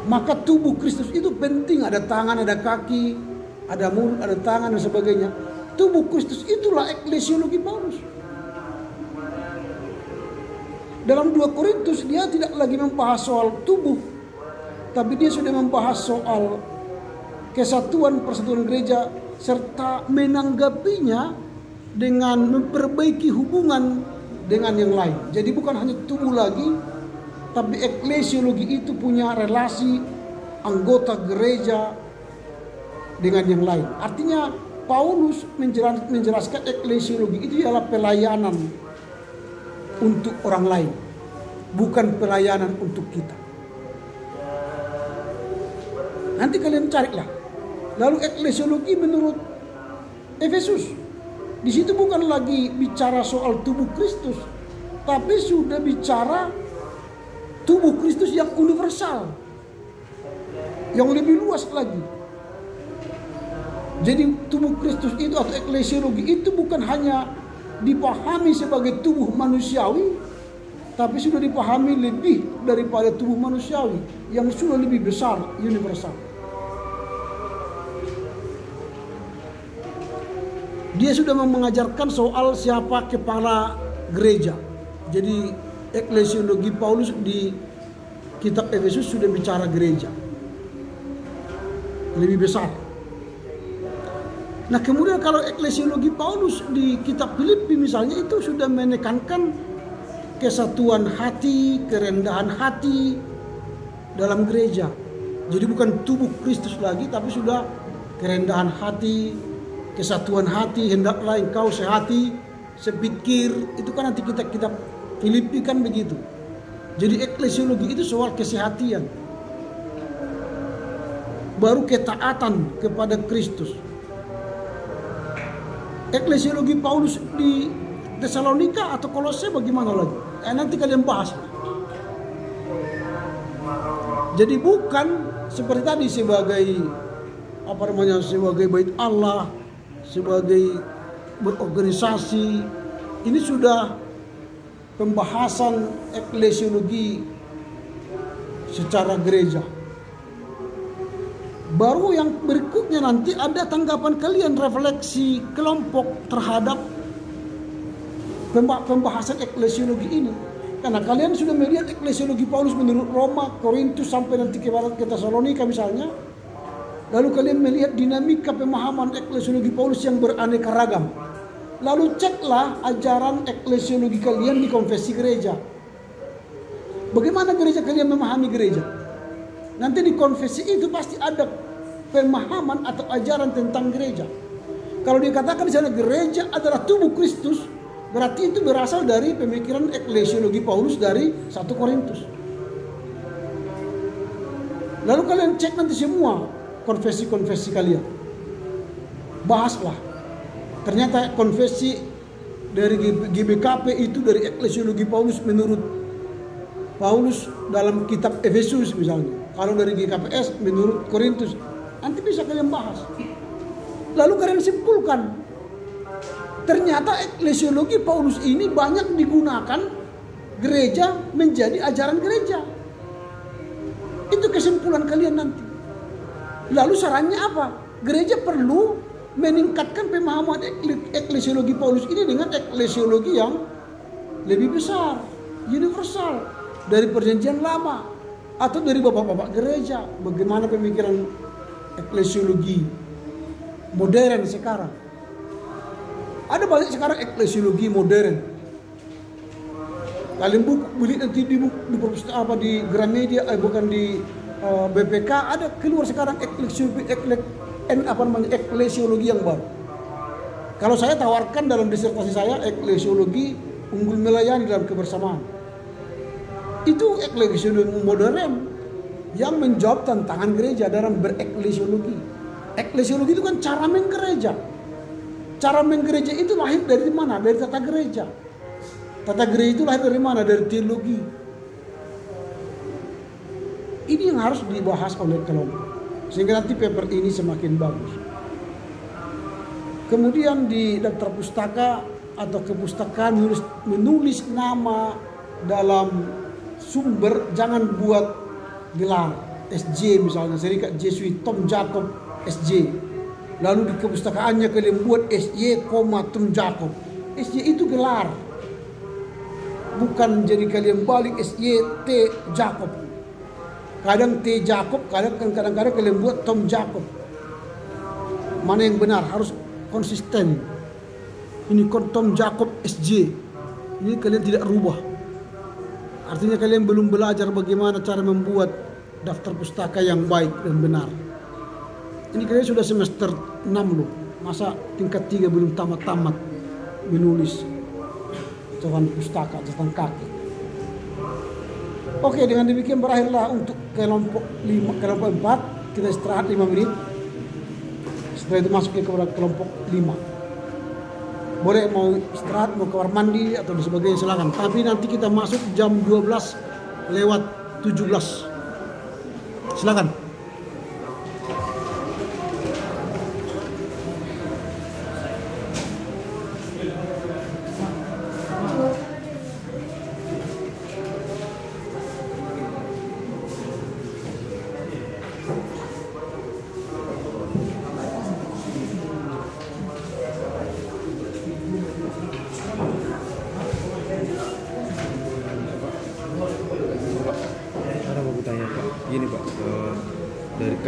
Maka tubuh Kristus itu penting, ada tangan, ada kaki, ada mulut, ada tangan dan sebagainya. Tubuh Kristus itulah eklesiologi Paulus. Dalam 2 Korintus dia tidak lagi membahas soal tubuh, tapi dia sudah membahas soal kesatuan persatuan gereja serta menanggapinya dengan memperbaiki hubungan dengan yang lain. Jadi bukan hanya tubuh lagi, tapi eklesiologi itu punya relasi anggota gereja dengan yang lain. Artinya Paulus menjelaskan eklesiologi itu ialah pelayanan untuk orang lain, bukan pelayanan untuk kita. Nanti kalian carilah. Lalu eklesiologi menurut Efesus, di situ bukan lagi bicara soal tubuh Kristus, tapi sudah bicara tubuh Kristus yang universal, yang lebih luas lagi. Jadi tubuh Kristus itu atau eklesiologi itu bukan hanya dipahami sebagai tubuh manusiawi, tapi sudah dipahami lebih daripada tubuh manusiawi yang sudah lebih besar, universal. Dia sudah mengajarkan soal siapa kepala gereja. Jadi eklesiologi Paulus di kitab Efesus sudah bicara gereja lebih besar. Nah kemudian kalau eklesiologi Paulus di kitab Filipi misalnya itu sudah menekankan kesatuan hati, kerendahan hati dalam gereja. Jadi bukan tubuh Kristus lagi, tapi sudah kerendahan hati, kesatuan hati, hendaklah engkau sehati, sepikir. Itu kan nanti kitab Filipi kan begitu. Jadi eklesiologi itu soal kesehatian, baru ketaatan kepada Kristus. Eklesiologi Paulus di Tesalonika atau Kolose bagaimana lagi? Nanti kalian bahas. Jadi bukan seperti tadi sebagai sebagai bait Allah, sebagai berorganisasi. Ini sudah pembahasan eklesiologi secara gereja. Baru yang berikutnya nanti ada tanggapan kalian, refleksi kelompok terhadap pembahasan eklesiologi ini. Karena kalian sudah melihat eklesiologi Paulus menurut Roma, Korintus sampai nanti ke Tesalonika misalnya. Lalu kalian melihat dinamika pemahaman eklesiologi Paulus yang beraneka ragam. Lalu ceklah ajaran eklesiologi kalian di konfesi gereja. Bagaimana gereja kalian memahami gereja? Nanti di konfesi itu pasti ada pemahaman atau ajaran tentang gereja. Kalau dikatakan di sana gereja adalah tubuh Kristus, berarti itu berasal dari pemikiran eklesiologi Paulus dari 1 Korintus. Lalu kalian cek nanti semua konfesi-konfesi kalian. Bahaslah. Ternyata konfesi dari GBKP itu dari eklesiologi Paulus menurut Paulus dalam kitab Efesus misalnya. Kalau dari GKPS menurut Korintus, nanti bisa kalian bahas. Lalu kalian simpulkan, ternyata eklesiologi Paulus ini banyak digunakan gereja menjadi ajaran gereja. Itu kesimpulan kalian nanti. Lalu sarannya apa? Gereja perlu meningkatkan pemahaman eklesiologi Paulus ini dengan eklesiologi yang lebih besar, universal, dari perjanjian lama atau dari bapak-bapak gereja. Bagaimana pemikiran eklesiologi modern sekarang? Ada banyak sekarang eklesiologi modern. Kalian beli nanti di perpustakaan apa di Gramedia, bukan di BPK ada keluar sekarang eklesiologi yang baru. Kalau saya tawarkan dalam disertasi saya eklesiologi unggul melayani dalam kebersamaan. Itu eklesiologi modern yang menjawab tantangan gereja dalam bereklesiologi. Eklesiologi itu kan cara menggereja. Cara menggereja itu lahir dari mana? Dari tata gereja. Tata gereja itu lahir dari mana? Dari teologi. Ini yang harus dibahas oleh kelompok. Sehingga nanti paper ini semakin bagus. Kemudian di daftar pustaka atau kepustakaan menulis nama dalam sumber, jangan buat gelar SJ misalnya, Serikat Jesuit Tom Jacob SJ. Lalu di kepustakaannya kalian buat SJ, Tom Jacob. SJ itu gelar. Bukan jadi kalian balik SJ T Jacob. Kadang T Jacob, kadang-kadang kalian buat Tom Jacob. Mana yang benar? Harus konsisten. Ini Tom Jacob SJ. Ini kalian tidak rubah. Artinya kalian belum belajar bagaimana cara membuat daftar pustaka yang baik dan benar. Ini kalian sudah semester 6 loh. Masa tingkat 3 belum tamat-tamat menulis catatan pustaka, catatan kaki. Oke, dengan demikian berakhirlah untuk kelompok 4. Kita istirahat 5 menit. Setelah itu masuk ke kelompok 5. Boleh mau istirahat, mau kamar mandi atau sebagainya silakan. Tapi nanti kita masuk jam 12:17. Silakan.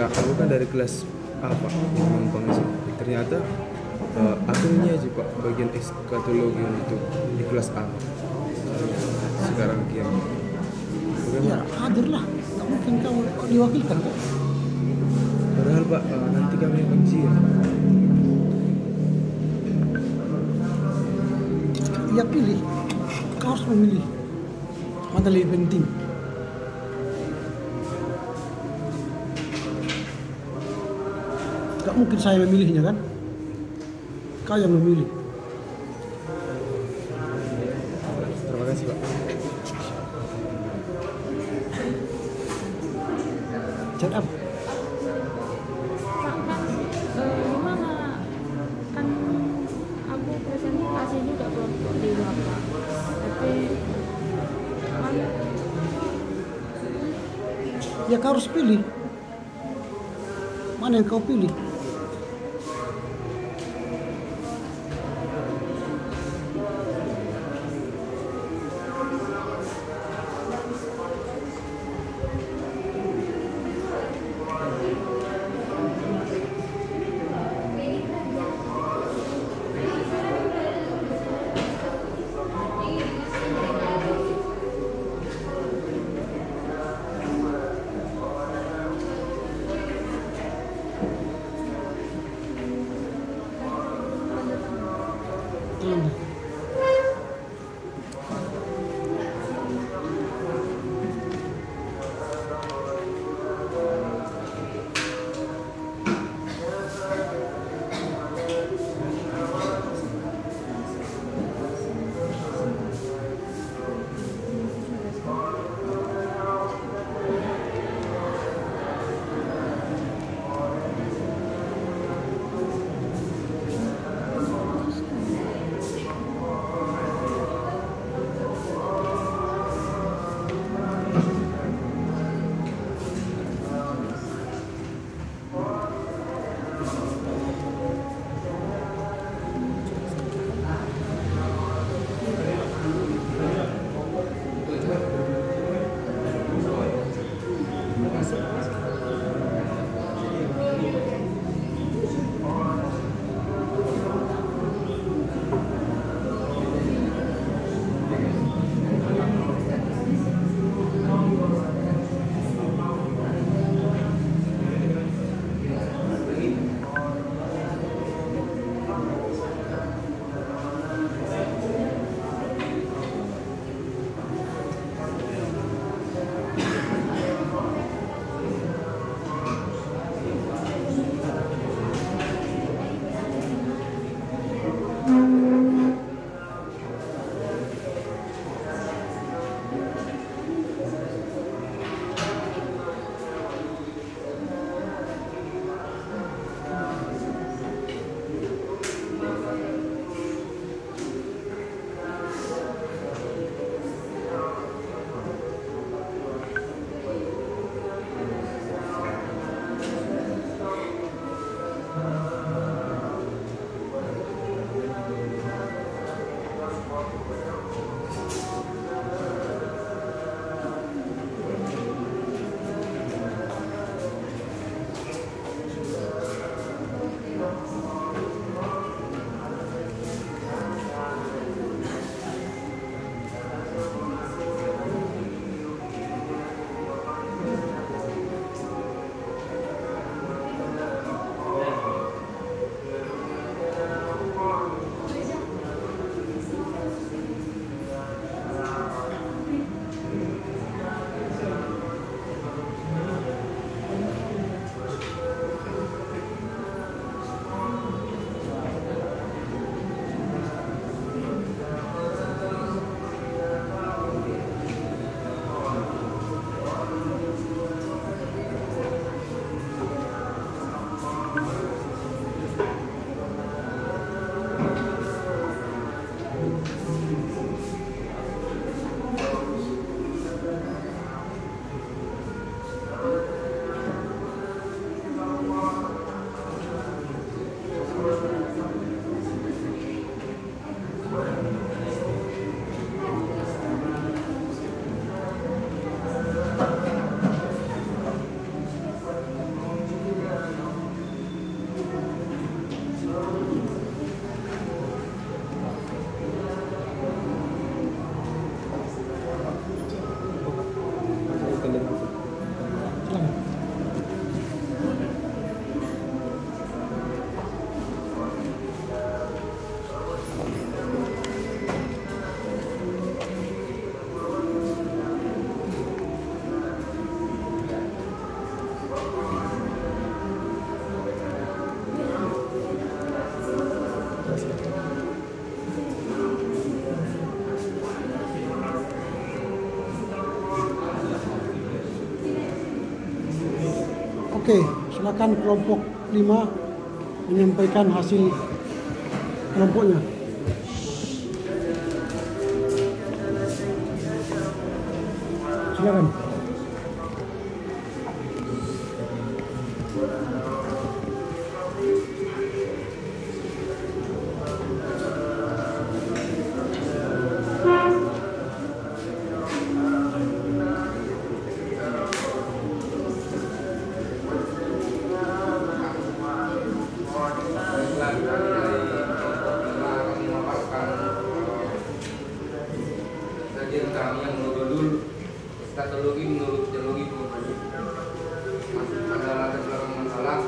Aku kan dari kelas A Pak, yang pengisi. Ternyata aku ini aja Pak bagian eskatologi untuk di kelas A. Sekarang kian. Ya hadirlah, tak mungkin kamu diwakilkan kok. Padahal Pak nanti kami akan ujian. Ya pilih, kau harus memilih mana lebih penting. Gak mungkin saya memilihnya kan? Kau yang memilih. Terima kasih Pak. Chat up. Gimana? Kan aku presentasi juga kelompok 5 Pak. Tapi ya kau harus pilih. Mana yang kau pilih? Oke, silakan kelompok 5 menyampaikan hasil kelompoknya. Silakan. Kajian kami yang berjudul Eskatologi menurut teologi Paulus. Masuk pada latar belakang masalah.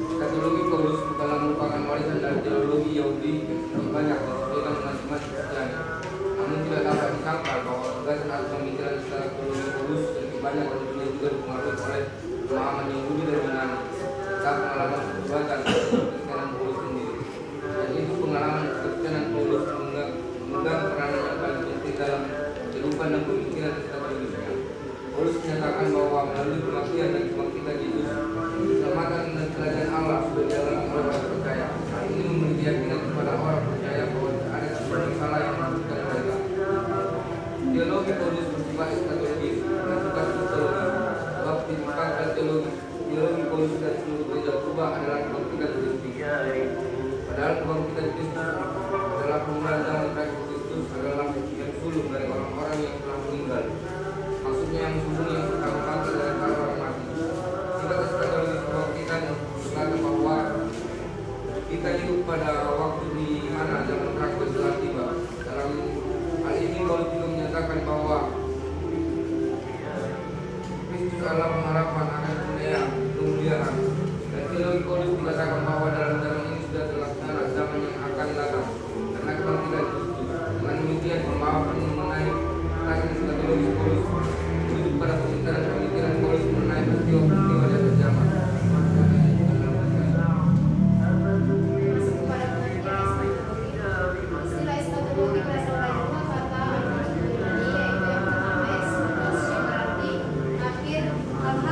Eskatologi Paulus bukanlah merupakan warisan dari teologi Yahudi yang sedikit banyak disesuaikan dengan iman Kristiani. Namun tidak dapat disangkal bahwa gagasan atau pemikiran secara teologi Paulus sedikit banyak dan dunia juga dipengaruhi oleh pemahaman Yahudi dan Yunani. Serta pengalaman perbuatan Kristianan Paulus sendiri. Dan itu pengalaman Kristianan Paulus memegang peranan yang paling penting dalam kehidupan dan pemikiran eskatologisnya. Paulus menyatakan bahwa melalui kematian dan kebangkitan Yesus, keselamatan dan kerajaan Allah sudah dialami oleh orang percaya. Hal ini memberi keyakinan kepada orang percaya bahwa ada sesuatu salah yang menentukan mereka. Teologi Paulus bersifat eskatologis, bukan sifat kristologi. Sebab tindakan teologi Paulus dan seluruh gereja berubah adalah kebangkitan Kristus. Padahal kebangkitan Kristus adalah pemulaan zaman terakhir Kristus adalah yang sulung dari orang-orang yang telah meninggal. Maksudnya yang sulung yang pertama bangkit dari orang mati. Sifat eskatologis kebangkitan berkata bahwa kita hidup pada waktu di mana zaman terakhir telah tiba. Dalam hal ini Paulus juga menyatakan bahwa Kristus adalah pengharapan akan kemuliaan. Dan teologi Paulus dikatakan bahwa dalam zaman ini sudah terlaksana zaman yang akan datang karena kebangkitan Kristus. Dengan demikian pemahaman mengenai tentang eskatologi Paulus hidup pada pemikiran Paulus mengenai peristiwa di akhir zaman. Masuk kepada pengertian eskatologi. Istilah eskatologi berasal dari dua kata Yunani, yaitu yang pertama eskatologi, yang berarti akhir hal-hal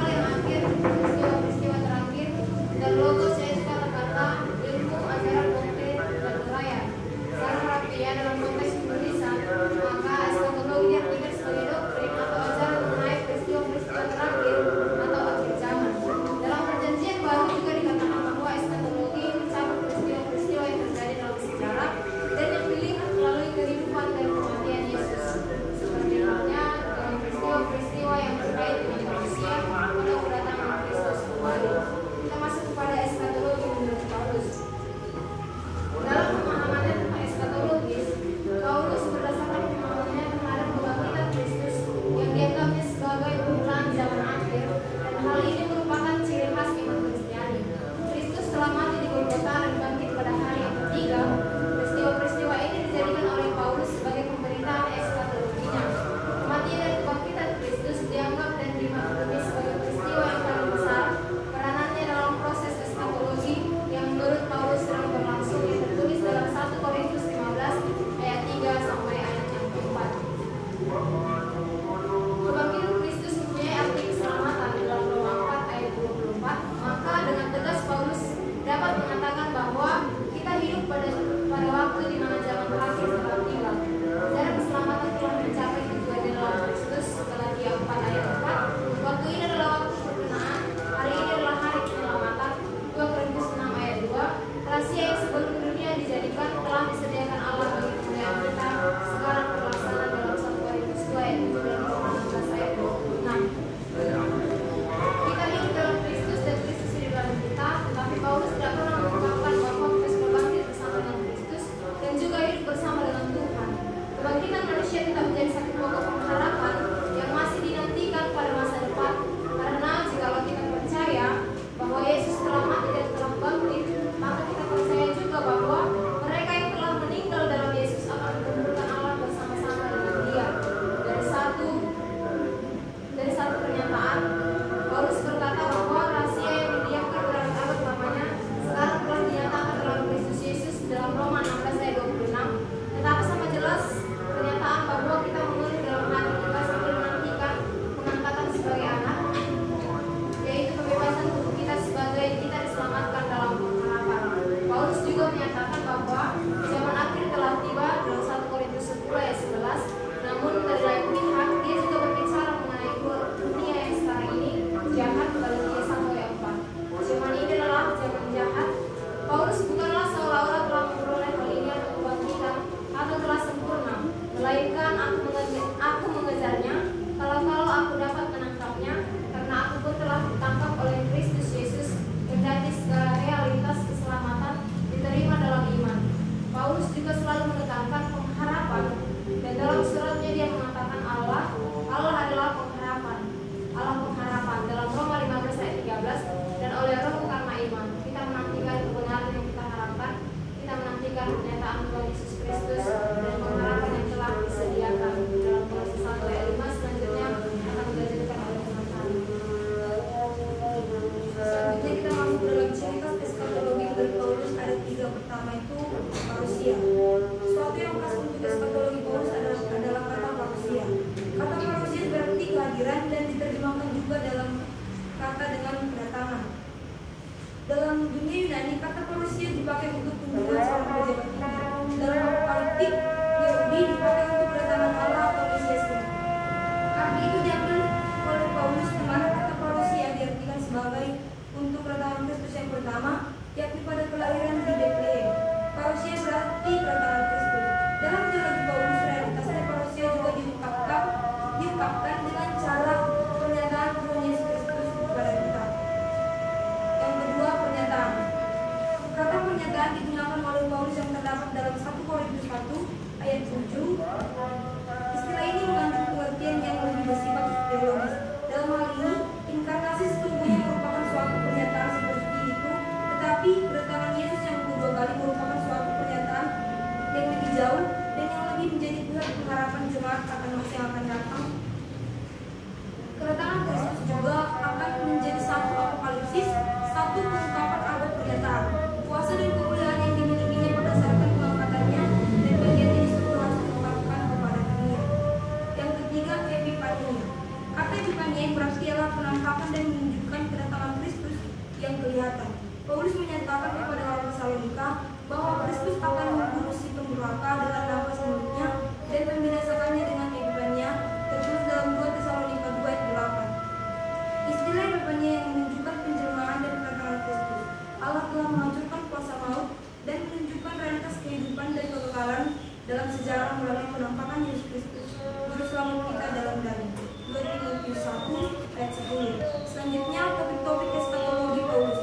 kesimpulannya berarti ialah penampakan dan menunjukkan kedatangan Kristus yang kelihatan. Paulus menyatakan kepada orang Tesalonika bahwa Kristus akan membunuh si pendurhaka dengan nafas mulutnya dan membinasakannya dengan kehidupannya, tertulis dalam 2 Tesalonika 2 ayat 8. Istilah depannya yang menunjukkan penjelmaan dan kedatangan Kristus. Allah telah menghancurkan kuasa maut dan menunjukkan realitas kehidupan dan kekekalan dalam sejarah melalui penampakan Yesus Kristus, Juru Selamat kita dalam daging. 2 Timotius 1 ayat 10. Selanjutnya topik-topik eskatologi Paulus.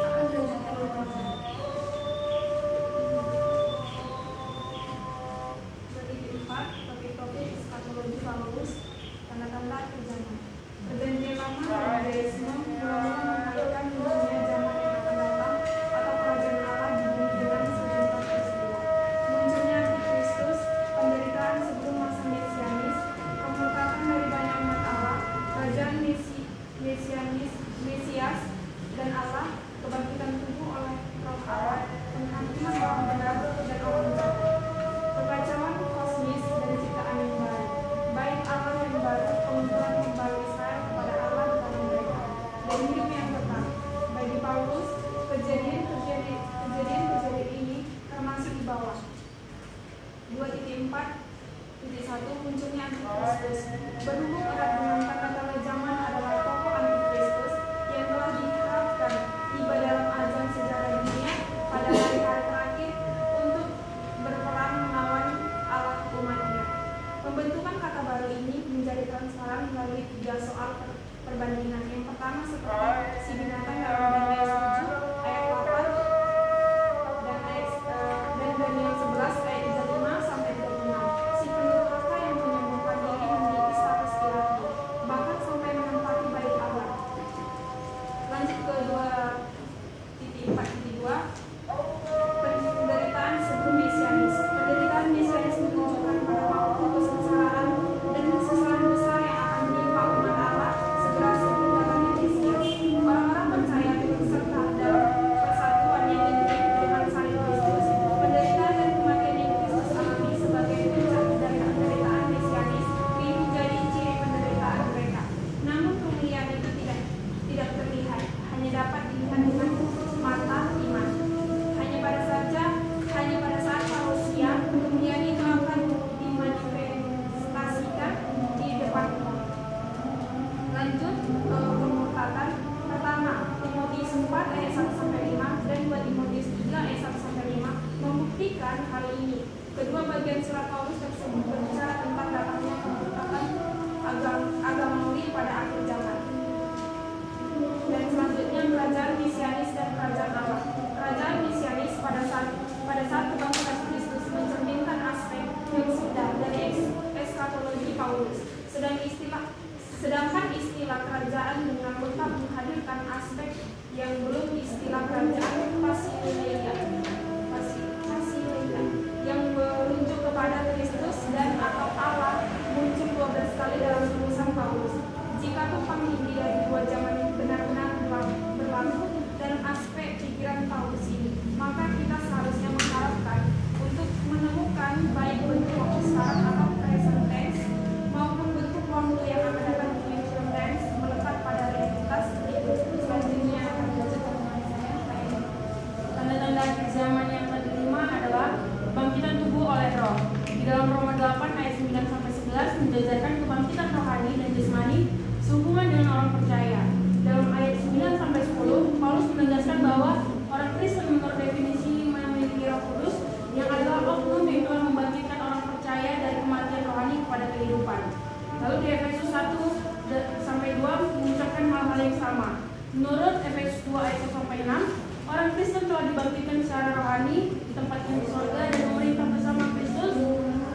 Akan dilanjutkan oleh Paulus. Bagi keempat, topik-topik eskatologi Paulus, tanda-tanda akhir zaman. Perjanjian lama dan Judaisme mula-mula mengaitkan munculnya zaman yang akan datang atau kerajaan Allah di bumi dengan sejumlah peristiwa. Munculnya Antikristus, penderitaan sebelum masa Mesianis, pemurtadan dari banyak umat Allah, kerajaan Mesias dan Allah, kebangkitan tubuh oleh Roh Allah, penghakiman orang benar dan orang jahat, kekacauan kosmis dan ciptaan yang baru, baik Allah yang baru, pengumpulan kembali Israel kepada Allah di tanah mereka, dan hidup yang tetap. Bagi Paulus, kejadian ini termasuk di bawah. 2.4.1 munculnya Antikristus. Berhubung erat dengan tanda-tanda zaman adalah tokoh Antikristus yang telah diharapkan tiba dalam azan sejarah dunia pada hari-hari terakhir untuk berperang melawan Allah umatnya. Pembentukan kata baru ini menjadi transparan melalui 3 soal perbandingan. Yang pertama seperti si binatang dalam Daniel 7 ayat 8 dan Daniel 11 ayat 35 sampai 26. Si pendurhaka yang menyombongkan diri memiliki status ilahi, bahkan sampai menempati bait Allah. Lanjut ke 2.4.2 penderitaan sebelum Mesianis. Penderitaan Mesianis menunjukkan pada waktu kesengsaraan dan kesesalan besar yang akan menimpa umat Allah segera sebelum datangnya Mesias. Orang-orang percaya turut serta dalam persatuan yang intim dengan salib Kristus. Penderitaan dan kematian yang Kristus alami sebagai puncak dari penderitaan Mesianis ini menjadi ciri penderitaan mereka. Namun kemuliaan itu tidak terlihat, hanya dapat dilihat dengan mata iman. Hanya pada saat parusia, kemuliaan itu akan dimanifestasikan di depan umum. Lanjut ke pemurtadan. Pertama, Timotius 4 ayat 1-5 dan 2 Timotius 3 ayat 1-5 membuktikan hal ini. Kedua bagian surat Paulus tersebut berbicara tentang datangnya pemurtadan agamawi pada akhir zaman. Dan selanjutnya kerajaan Mesianis dan kerajaan Allah. Kerajaan Mesianis pada saat kebangkitan Kristus mencerminkan aspek yang sudah dari eskatologi Paulus. Sedangkan istilah kerajaan dengan lengkap menghadirkan aspek yang belum istilah kerajaan Basileia yang merujuk kepada Kristus dan atau Allah muncul 12 kali dalam tulisan Paulus. Jika tumpang tinggi dari 2 zaman ini benar-benar berlaku dalam aspek pikiran Paulus ini, maka kita seharusnya mengharapkan untuk menemukan baik bentuk waktu sekarang atau present tense maupun bentuk waktu yang akan datang future tense melekat pada realitas berikut. Selanjutnya akan dilanjutkan dengan saya. Tanda-tanda akhir zaman yang kelima adalah kebangkitan tubuh oleh Roh. Di dalam Roma 8 ayat 9-11 menjajarkan kebangkitan rohani dan jasmani sehubungan dengan orang percaya. Dalam ayat 9-10, Paulus menegaskan bahwa orang Kristen menurut definisi memiliki Roh Kudus yang adalah oknum yang telah membangkitkan orang percaya dari kematian rohani kepada kehidupan. Lalu di Efesus 1-2 mengucapkan hal-hal yang sama. Menurut Efesus 2 ayat 1-6, orang Kristen telah dibangkitkan secara rohani, ditempatkan di surga dan memerintah bersama Kristus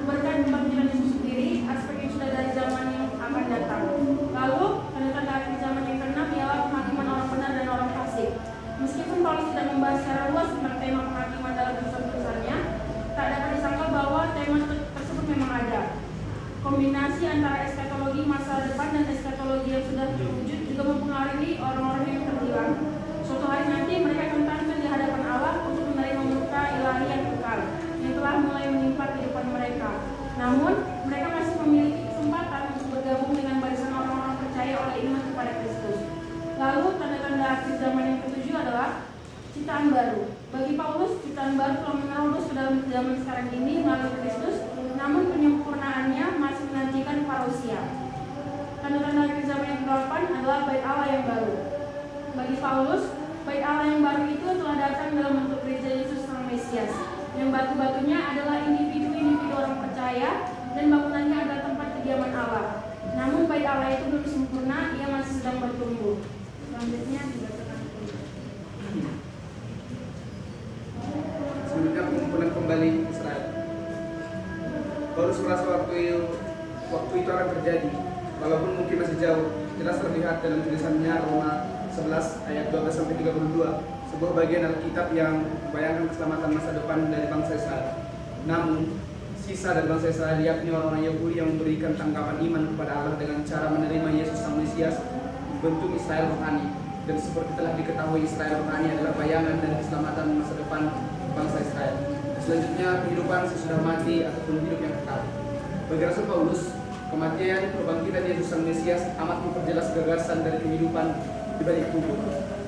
berkat kebangkitan Yesus sendiri, aspek yang sudah dari zaman yang akan datang. Lalu tanda-tanda akhir zaman yang keenam ialah penghakiman orang benar dan orang fasik. Meskipun Paulus tidak membahas secara luas tentang tema penghakiman dalam tulisan-tulisannya, tak dapat disangka bahwa tema tersebut memang ada. Kombinasi antara eskatologi masa depan dan eskatologi yang sudah terwujud juga mempengaruhi orang-orang yang terhilang. Suatu hari nanti mereka akan tampil di hadapan Allah untuk menerima murka ilahi yang kekal yang telah mulai menimpa kehidupan mereka. Namun, mereka masih memiliki kesempatan untuk bergabung ciptaan baru. Bagi Paulus, ciptaan baru telah menerobos ke dalam zaman sekarang ini melalui Kristus, namun penyempurnaannya masih menantikan parousia. Tanda-tanda akhir zaman yang ke-8 adalah bait Allah yang baru. Bagi Paulus, bait Allah yang baru itu telah datang dalam bentuk gereja Yesus Sang Mesias, yang batu-batunya adalah individu-individu orang percaya dan bangunannya adalah tempat kediaman Allah. Namun bait Allah itu belum sempurna, ia masih sedang bertumbuh. Selanjutnya dibacakan. Sebelumnya pengumpulan kembali Israel. Paulus merasa waktu itu akan terjadi, walaupun mungkin masih jauh. Jelas terlihat dalam tulisannya Roma 11 ayat 12-32, sebuah bagian Alkitab yang membayangkan keselamatan masa depan dari bangsa Israel. Namun sisa dari bangsa Israel, yakni orang-orang Yahudi yang memberikan tanggapan iman kepada Allah dengan cara menerima Yesus Sang Mesias, bentuk Israel rohani. Dan seperti telah diketahui, Israel rohani adalah bayangan dan keselamatan masa depan bangsa Israel. Selanjutnya, kehidupan sesudah mati ataupun hidup yang kekal. Bagi Rasul Paulus, kematian kebangkitan Yesus Sang Mesias amat memperjelas gagasan dari kehidupan di balik kubur.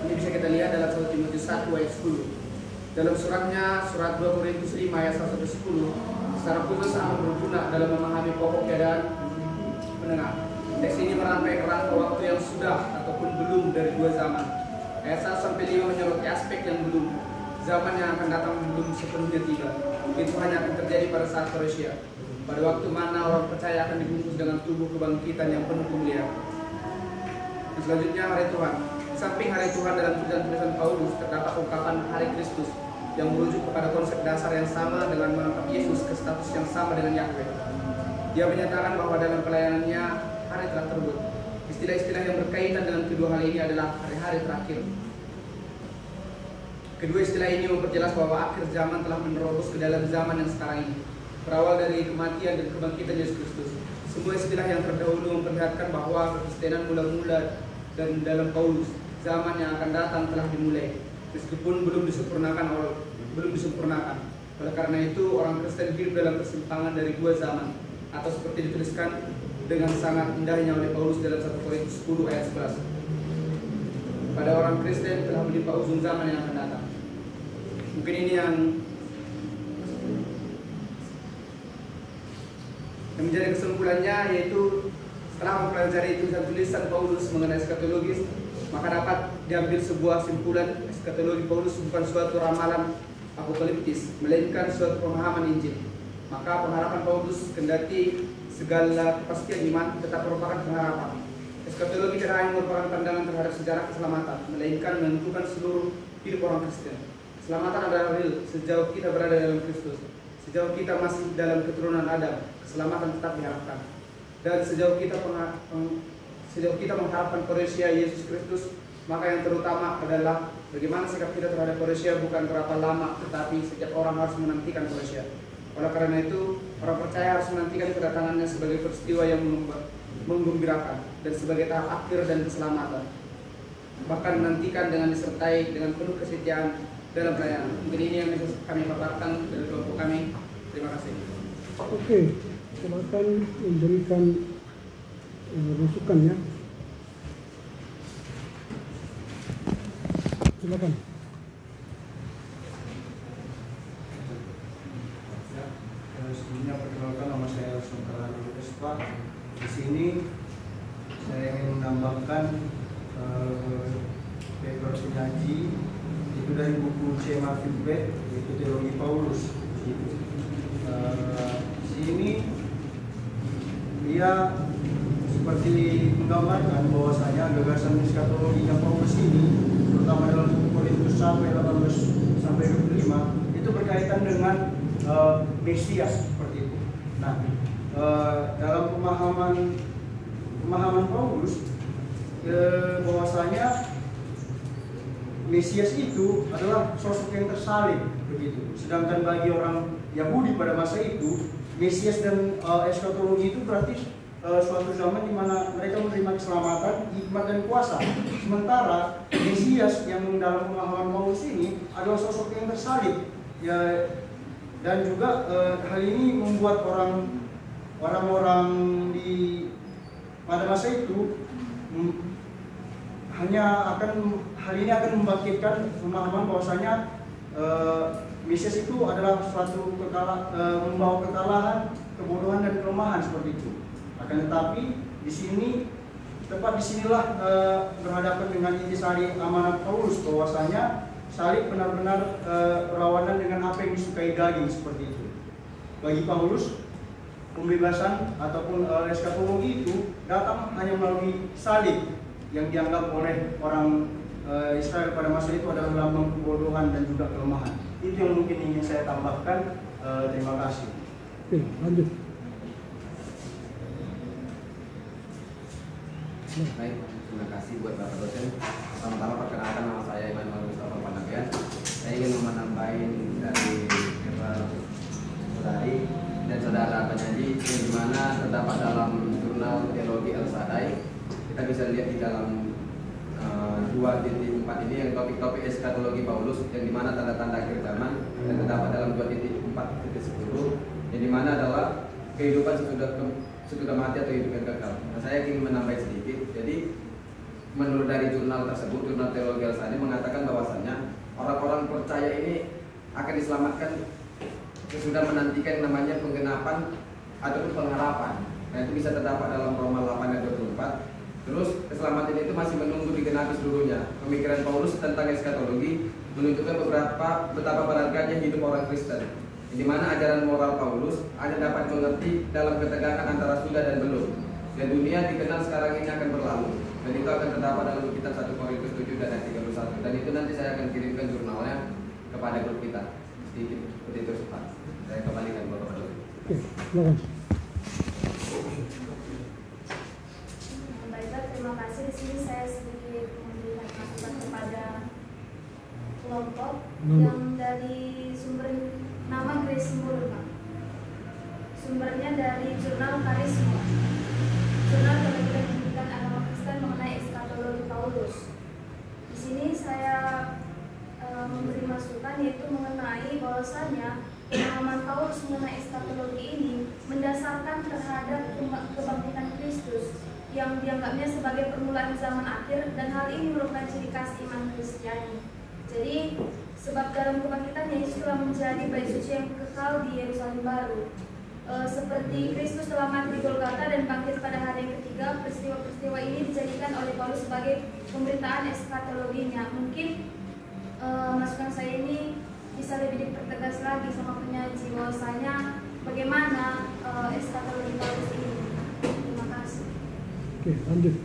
Ini bisa kita lihat dalam 1 Timotius 1 ayat 10. Dalam surat 2 Korintus 5 ayat 1-10, secara khusus amat berguna dalam memahami pokok keadaan menengah. Teks ini merangkai kerangka waktu yang sudah ataupun belum dari dua zaman. Ayat 1-5 menyoroti aspek yang belum. Zaman yang akan datang belum sepenuhnya tiba. Itu hanya akan terjadi pada saat parousia, pada waktu mana orang percaya akan dibungkus dengan tubuh kebangkitan yang penuh kemuliaan. Selanjutnya, hari Tuhan. Samping hari Tuhan dalam tulisan-tulisan Paulus terdapat ungkapan hari Kristus yang merujuk kepada konsep dasar yang sama dengan mengangkat Yesus ke status yang sama dengan Yahweh. Dia menyatakan bahwa dalam pelayanannya hari telah terbit. Istilah-istilah yang berkaitan dengan kedua hal ini adalah hari-hari terakhir. Kedua istilah ini memperjelas bahwa akhir zaman telah menerobos ke dalam zaman yang sekarang ini, berawal dari kematian dan kebangkitan Yesus Kristus. Semua istilah yang terdahulu memperlihatkan bahwa kekristenan mula-mula dan dalam Paulus, zaman yang akan datang telah dimulai, meskipun belum disempurnakan. Oleh karena itu, orang Kristen hidup dalam kesimpangan dari dua zaman, atau seperti dituliskan dengan sangat indahnya oleh Paulus dalam 1 Korintus 10 ayat 11. Pada orang Kristen telah menimpa ujung zaman yang akan datang. Mungkin ini yang menjadi kesimpulannya, yaitu setelah mempelajari tulisan-tulisan Paulus mengenai eskatologis, maka dapat diambil sebuah simpulan. Eskatologi Paulus bukan suatu ramalan apokaliptis, melainkan suatu pemahaman Injil. Maka pengharapan Paulus, kendati segala kepastian iman, tetap merupakan pengharapan. Eskatologi tidak hanya merupakan pandangan terhadap sejarah keselamatan, melainkan menentukan seluruh hidup orang Kristen. Keselamatan adalah real sejauh kita berada dalam Kristus. Sejauh kita masih dalam keturunan Adam, keselamatan tetap diharapkan. Dan sejauh kita mengharapkan parousia Yesus Kristus, maka yang terutama adalah bagaimana sikap kita terhadap parousia, bukan berapa lama, tetapi setiap orang harus menantikan parousia. Oleh karena itu, orang percaya harus menantikan kedatangannya sebagai peristiwa yang menggembirakan dan sebagai tahap akhir dan keselamatan. Bahkan menantikan dengan disertai dengan penuh kesetiaan dalam pelayanan. Mungkin ini yang bisa kami paparkan dari kelompok kami. Terima kasih. Oke, silakan memberikan masukan ya. Silakan. Sebelumnya perkenalkan, nama saya Sungkaran Vespa. Di sini saya ingin menambahkan paper penyaji itu dari buku C. Marvin Platt, yaitu Teologi Paulus. Di sini dia seperti menggambarkan bahwasanya gagasan eskatologinya Paulus ini, terutama dalam 1 Korintus 1 ayat 18-25, itu berkaitan dengan Mesias seperti itu. Nah, dalam pemahaman Paulus, bahwasanya Mesias itu adalah sosok yang tersalib begitu. Sedangkan bagi orang Yahudi pada masa itu, Mesias dan eskatologi itu berarti suatu zaman di mana mereka menerima keselamatan, hikmat dan kuasa. Sementara Mesias yang dalam pemahaman Paulus ini adalah sosok yang tersalib. Ya, dan juga hal ini membuat orang-orang di pada masa itu hal ini akan membangkitkan pemahaman bahwasanya Mesias itu adalah suatu membawa kekalahan, kebodohan dan kelemahan seperti itu. Akan tetapi di sini tepat disinilah berhadapan dengan intisari amanat Paulus bahwasanya salib benar-benar berlawanan dengan apa yang disukai daging seperti itu. Bagi Paulus, pembebasan ataupun eskatologi itu datang hanya melalui salib yang dianggap oleh orang Israel pada masa itu adalah lambang kebodohan dan juga kelemahan. Itu yang mungkin ingin saya tambahkan. Terima kasih. Oke, lanjut. Baik, terima kasih buat Bapak dosen. Pertama-tama perkenalkan, nama saya Immanuel Mustafa Panagian. Saya ingin menambahin dari saudari dan saudara penyanyi yang dimana terdapat dalam jurnal teologi El Shaddai. Kita bisa lihat di dalam 2.4 ini yang topik-topik eskatologi Paulus, yang dimana tanda-tanda akhir zaman, dan terdapat dalam 2.4.10 yang dimana adalah kehidupan sesudah mati atau hidup yang kekal. Nah, saya ingin menambah sedikit. Jadi menurut dari jurnal tersebut, jurnal teologi El Shaddai mengatakan bahwasannya orang-orang percaya ini akan diselamatkan sesudah menantikan namanya penggenapan ataupun pengharapan. Nah, itu bisa terdapat dalam Roma 8 ayat 24. Terus keselamatan itu masih menunggu digenapi seluruhnya. Pemikiran Paulus tentang eskatologi menunjukkan betapa berharganya hidup orang Kristen, di mana ajaran moral Paulus hanya dapat mengerti dalam ketegangan antara sudah dan belum. Dan dunia dikenal sekarang ini akan berlalu. Dan itu akan terdapat dalam kitab 1 Korintus 7 dan ayat 31. Dan itu nanti saya akan kirimkan jurnalnya kepada grup kita. Sedikit seperti itu Pak. Saya kembalikan Bapak Dosen. Oke, silakan. Baiklah, terima kasih. Di sini saya sedikit memberikan masukan kepada kelompok yang dari sumber nama Grace Simbol, Pak. Sumbernya dari jurnal Karisma, jurnal Kementerian Pendidikan Agama Kristen mengenai eskatologi Paulus. Di sini saya memberi masukan yaitu mengenai bahwasanya pemahaman Paulus mengenai eskatologi ini mendasarkan terhadap kebangkitan Kristus yang dianggapnya sebagai permulaan zaman akhir, dan hal ini merupakan ciri khas iman Kristiani. Jadi sebab dalam kebangkitan Yesus telah menjadi bait suci yang kekal di Yerusalem baru. Seperti Kristus telah mati di Golgota dan bangkit pada hari yang ketiga, peristiwa-peristiwa ini dijadikan oleh Paulus sebagai pemberitaan eskatologinya. Mungkin masukan saya ini bisa lebih dipertegas lagi sama penyaji bahwasanya bagaimana eskatologi Paulus ini. Terima kasih. Oke, lanjut.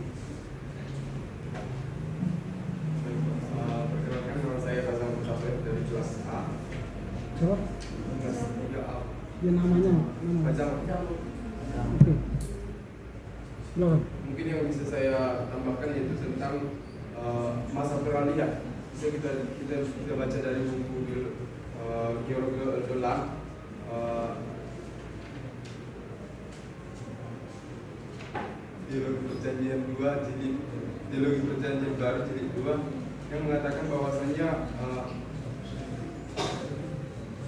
Perkenalkan, nama saya Razam Mutafid dari kelas A. Siapa? Kelas 3A. Ya namanya. Razam. Oke. Silakan. Mungkin yang bisa saya tambahkan yaitu tentang masa peralihan. Bisa kita baca dari buku George Dolan. Teologi Perjanjian 2 jilid Teologi Perjanjian Baru jilid 2 yang mengatakan bahwasanya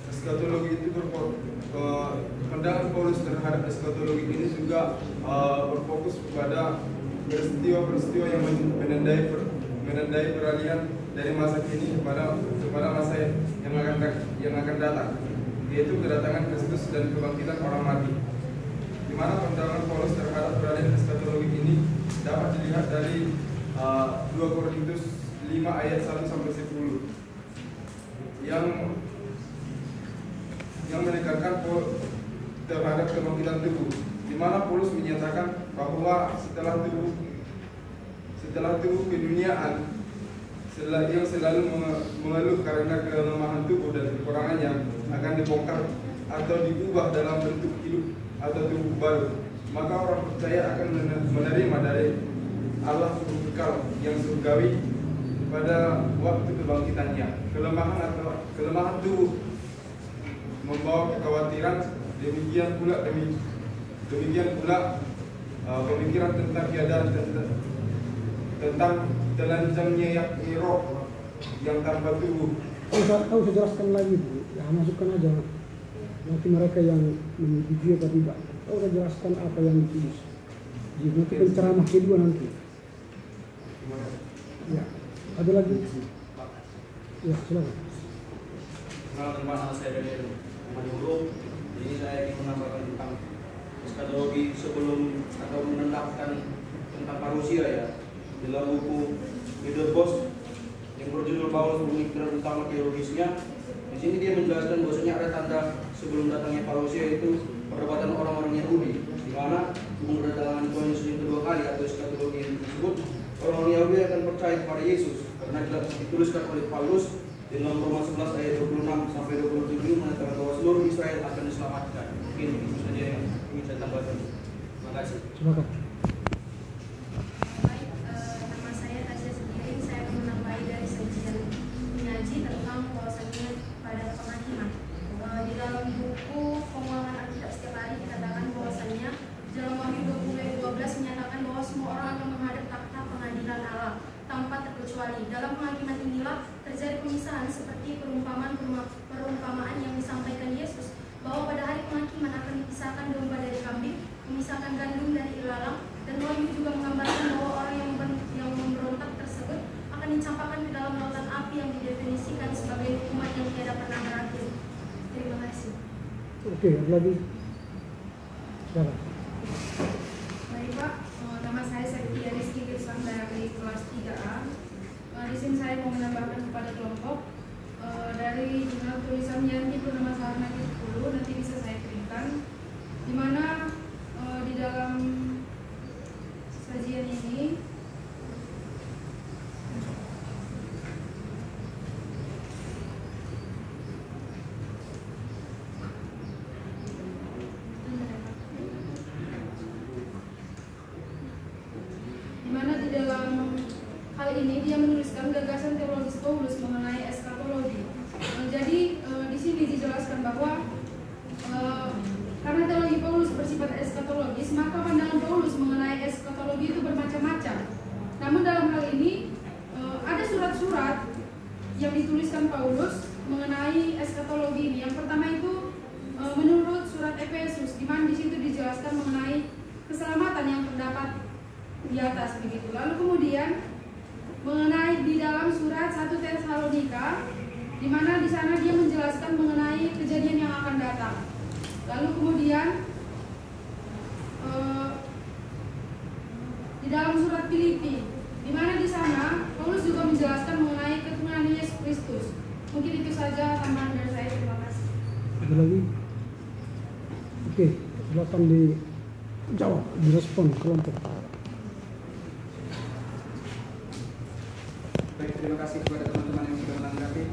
eskatologi itu pandangan Paulus terhadap eskatologi ini juga berfokus kepada peristiwa-peristiwa yang menandai peralihan dari masa kini kepada masa yang akan datang, yaitu kedatangan Kristus dan kebangkitan orang mati. Di mana pandangan Paulus terhadap peralihan eskatologi ini dapat dilihat dari 2 Korintus 5 ayat 1 sampai 10 yang menekankan terhadap kebangkitan tubuh, di mana Paulus menyatakan bahwa setelah tubuh keduniaan yang selalu mengeluh karena kelemahan tubuh dan kekurangannya akan dibongkar atau diubah dalam bentuk hidup atau tubuh baru, maka orang percaya akan menerima dari Allah tubuh kekal yang surgawi pada waktu kebangkitannya. Kelemahan tubuh membawa kekhawatiran, demikian pula pemikiran tentang keadaan tentang telanjangnya roh yang tanpa tubuh. Tahu saya jelaskan lagi Bu, ya masukkan aja nanti mereka yang menyetujui atau tidak. Tahu saya jelaskan apa yang ditulis. Jadi nanti penceramah kedua nanti. Ya, ada lagi? Ya, silakan. Perkenalkan, nama saya Daniel Manurung. Ini saya ingin menambahkan tentang eskatologi sebelum atau menetapkan tentang parusia ya. Dalam buku Leader Boss yang berjudul Paulus pemikiran utama teologisnya, di sini dia menjelaskan bahwasanya ada tanda sebelum datangnya parusia itu perdebatan orang-orang Yahudi, di mana sebelum kedatangan Tuhan Yesus yang kedua kali atau eskatologi yang disebut, orang Yahudi akan percaya kepada Yesus karena dituliskan oleh Paulus di dalam Roma 11 ayat 26 sampai 27 mengatakan bahwa seluruh Israel akan diselamatkan. Mungkin itu saja yang ingin saya tambahkan. Terima kasih. Silakan. Nama saya Tasya Sendiri. Saya akan menambahi dari sajian penyaji tentang bahwasannya pada penghakiman. Di dalam buku pengulangan Alkitab setiap hari dikatakan bahwasannya dalam Wahyu 20:12 menyatakan bahwa semua orang akan menghadap takhta pengadilan Allah tanpa terkecuali. Dalam penghakiman inilah terjadi pemisahan seperti perumpamaan yang disampaikan Yesus bahwa pada hari penghakiman akan dipisahkan domba dari kambing, memisahkan gandum dari ilalang, dan Wahyu juga menggambarkan bahwa orang yang memberontak tersebut akan dicampakkan ke dalam lautan api yang didefinisikan sebagai hukuman yang tiada pernah berakhir. Terima kasih. Oke, ada lagi? Silakan. Baik Pak, nama saya Septia Rizky Girsang dari kelas 3A. Di sini saya mau menambahkan kepada kelompok dari jurnal tulisan Yanti Purnama Saharnadi 10, nanti bisa saya kirimkan, di mana di dalam sajian ini dia menuliskan gagasan teologis Paulus mengenai eskatologi. Jadi di sini dijelaskan bahwa karena teologi Paulus bersifat eskatologis, maka pandangan Paulus mengenai eskatologi itu bermacam-macam. Namun dalam hal ini ada surat-surat yang dituliskan Paulus mengenai eskatologi ini. Yang pertama itu menurut surat Efesus, di mana di situ dijelaskan mengenai keselamatan yang terdapat di atas begitu. Lalu kemudian mengenai di dalam surat 1 Tesalonika, di mana di sana dia menjelaskan mengenai kejadian yang akan datang. Lalu kemudian di dalam surat Filipi, di mana di sana Paulus juga menjelaskan mengenai keturunan Yesus Kristus. Mungkin itu saja tambahan dari saya. Terima kasih. Ada lagi? Oke, silakan dijawab, direspon kelompok. Baik, terima kasih kepada teman-teman yang sudah menanggapi.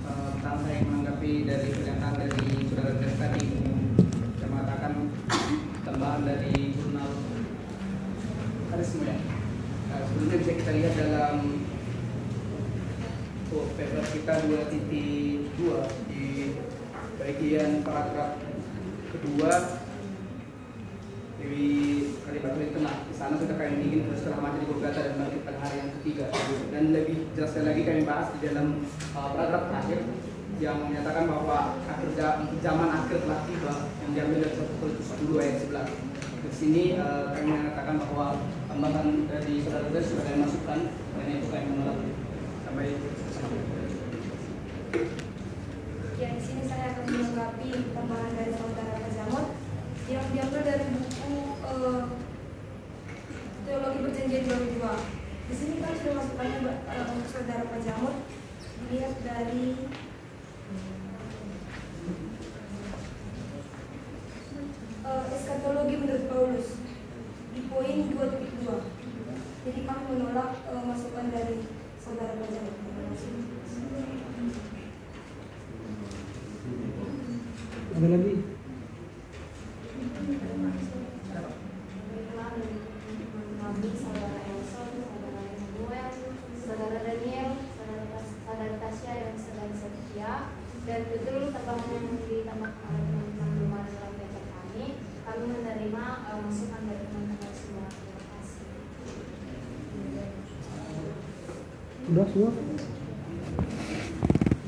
Pertama saya menanggapi dari pernyataan dari saudara tadi, saya mengatakan tambahan dari jurnal resmi. Sebelumnya bisa kita lihat dalam paper kita 2.2 di bagian paragraf kedua di kalimat tulis tengah. Di sana sudah kami ingin setelah mati di Golgota dan bangkit pada hari yang ketiga. Dan lebih jelaskan lagi kami bahas di dalam paragraf terakhir yang menyatakan bahwa zaman akhir telah tiba, yang diambil dari 1 Korintus 10 ayat 11. Di sini kami mengatakan bahwa tambahan dari saudara-saudara sudah kami masukkan, dan itu kami menolak. Sampai Ya, di sini saya akan melengkapi tambahan dari saudara Pejamut yang diambil dari buku Teologi Perjanjian Baru 2. Di sini kan sudah masukannya untuk saudara Pejamut, dilihat dari eskatologi menurut Paulus di poin 2.2. Jadi kami menolak masukan dari saudara Pejamut. Ada lagi? Saudara Elson, saudara Emmanuel, saudara Daniel, saudara Tasya dan saudara Setia, dan betul tambahan yang ditambahkan oleh teman-teman belum ada dalam paper kami menerima masukan dari teman-teman semua. Terima kasih. Sudah semua?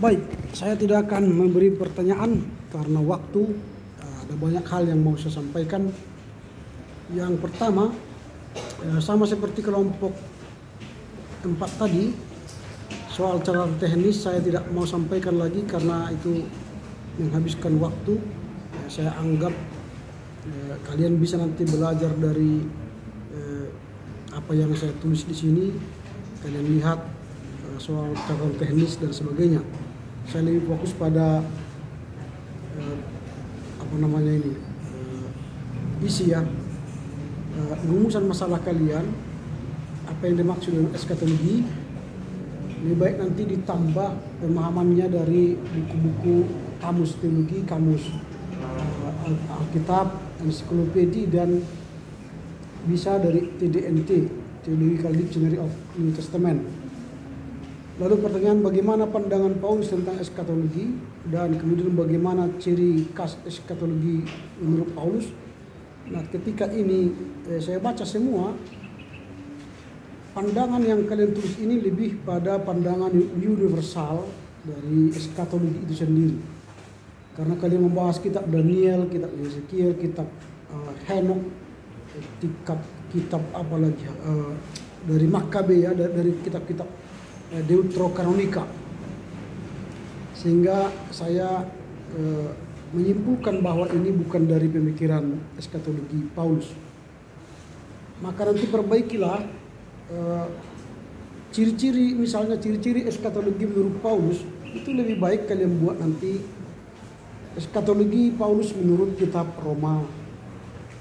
Baik, saya tidak akan memberi pertanyaan karena waktu. Ada banyak hal yang mau saya sampaikan. Yang pertama, sama seperti kelompok 4 tadi, soal catatan teknis saya tidak mau sampaikan lagi karena itu menghabiskan waktu. Saya anggap kalian bisa nanti belajar dari apa yang saya tulis di sini. Kalian lihat soal catatan teknis dan sebagainya. Saya lebih fokus pada isi ya, rumusan masalah kalian, apa yang dimaksud dengan eskatologi. Lebih baik nanti ditambah pemahamannya dari buku-buku kamus teologi, kamus Alkitab, ensiklopedia, dan bisa dari TDNT, Theological Dictionary of New Testament. Lalu pertanyaan bagaimana pandangan Paulus tentang eskatologi, dan kemudian bagaimana ciri khas eskatologi menurut Paulus. Nah, ketika ini saya baca semua, pandangan yang kalian tulis ini lebih pada pandangan universal dari eskatologi itu sendiri. Karena kalian membahas kitab Daniel, kitab Yeskiel, kitab Henok, kitab apalagi dari Makabe ya, dari kitab-kitab Deuterokanonika. Sehingga saya menyimpulkan bahwa ini bukan dari pemikiran eskatologi Paulus. Maka nanti perbaikilah ciri-ciri, misalnya ciri-ciri eskatologi menurut Paulus, itu lebih baik kalian buat nanti eskatologi Paulus menurut kitab Roma,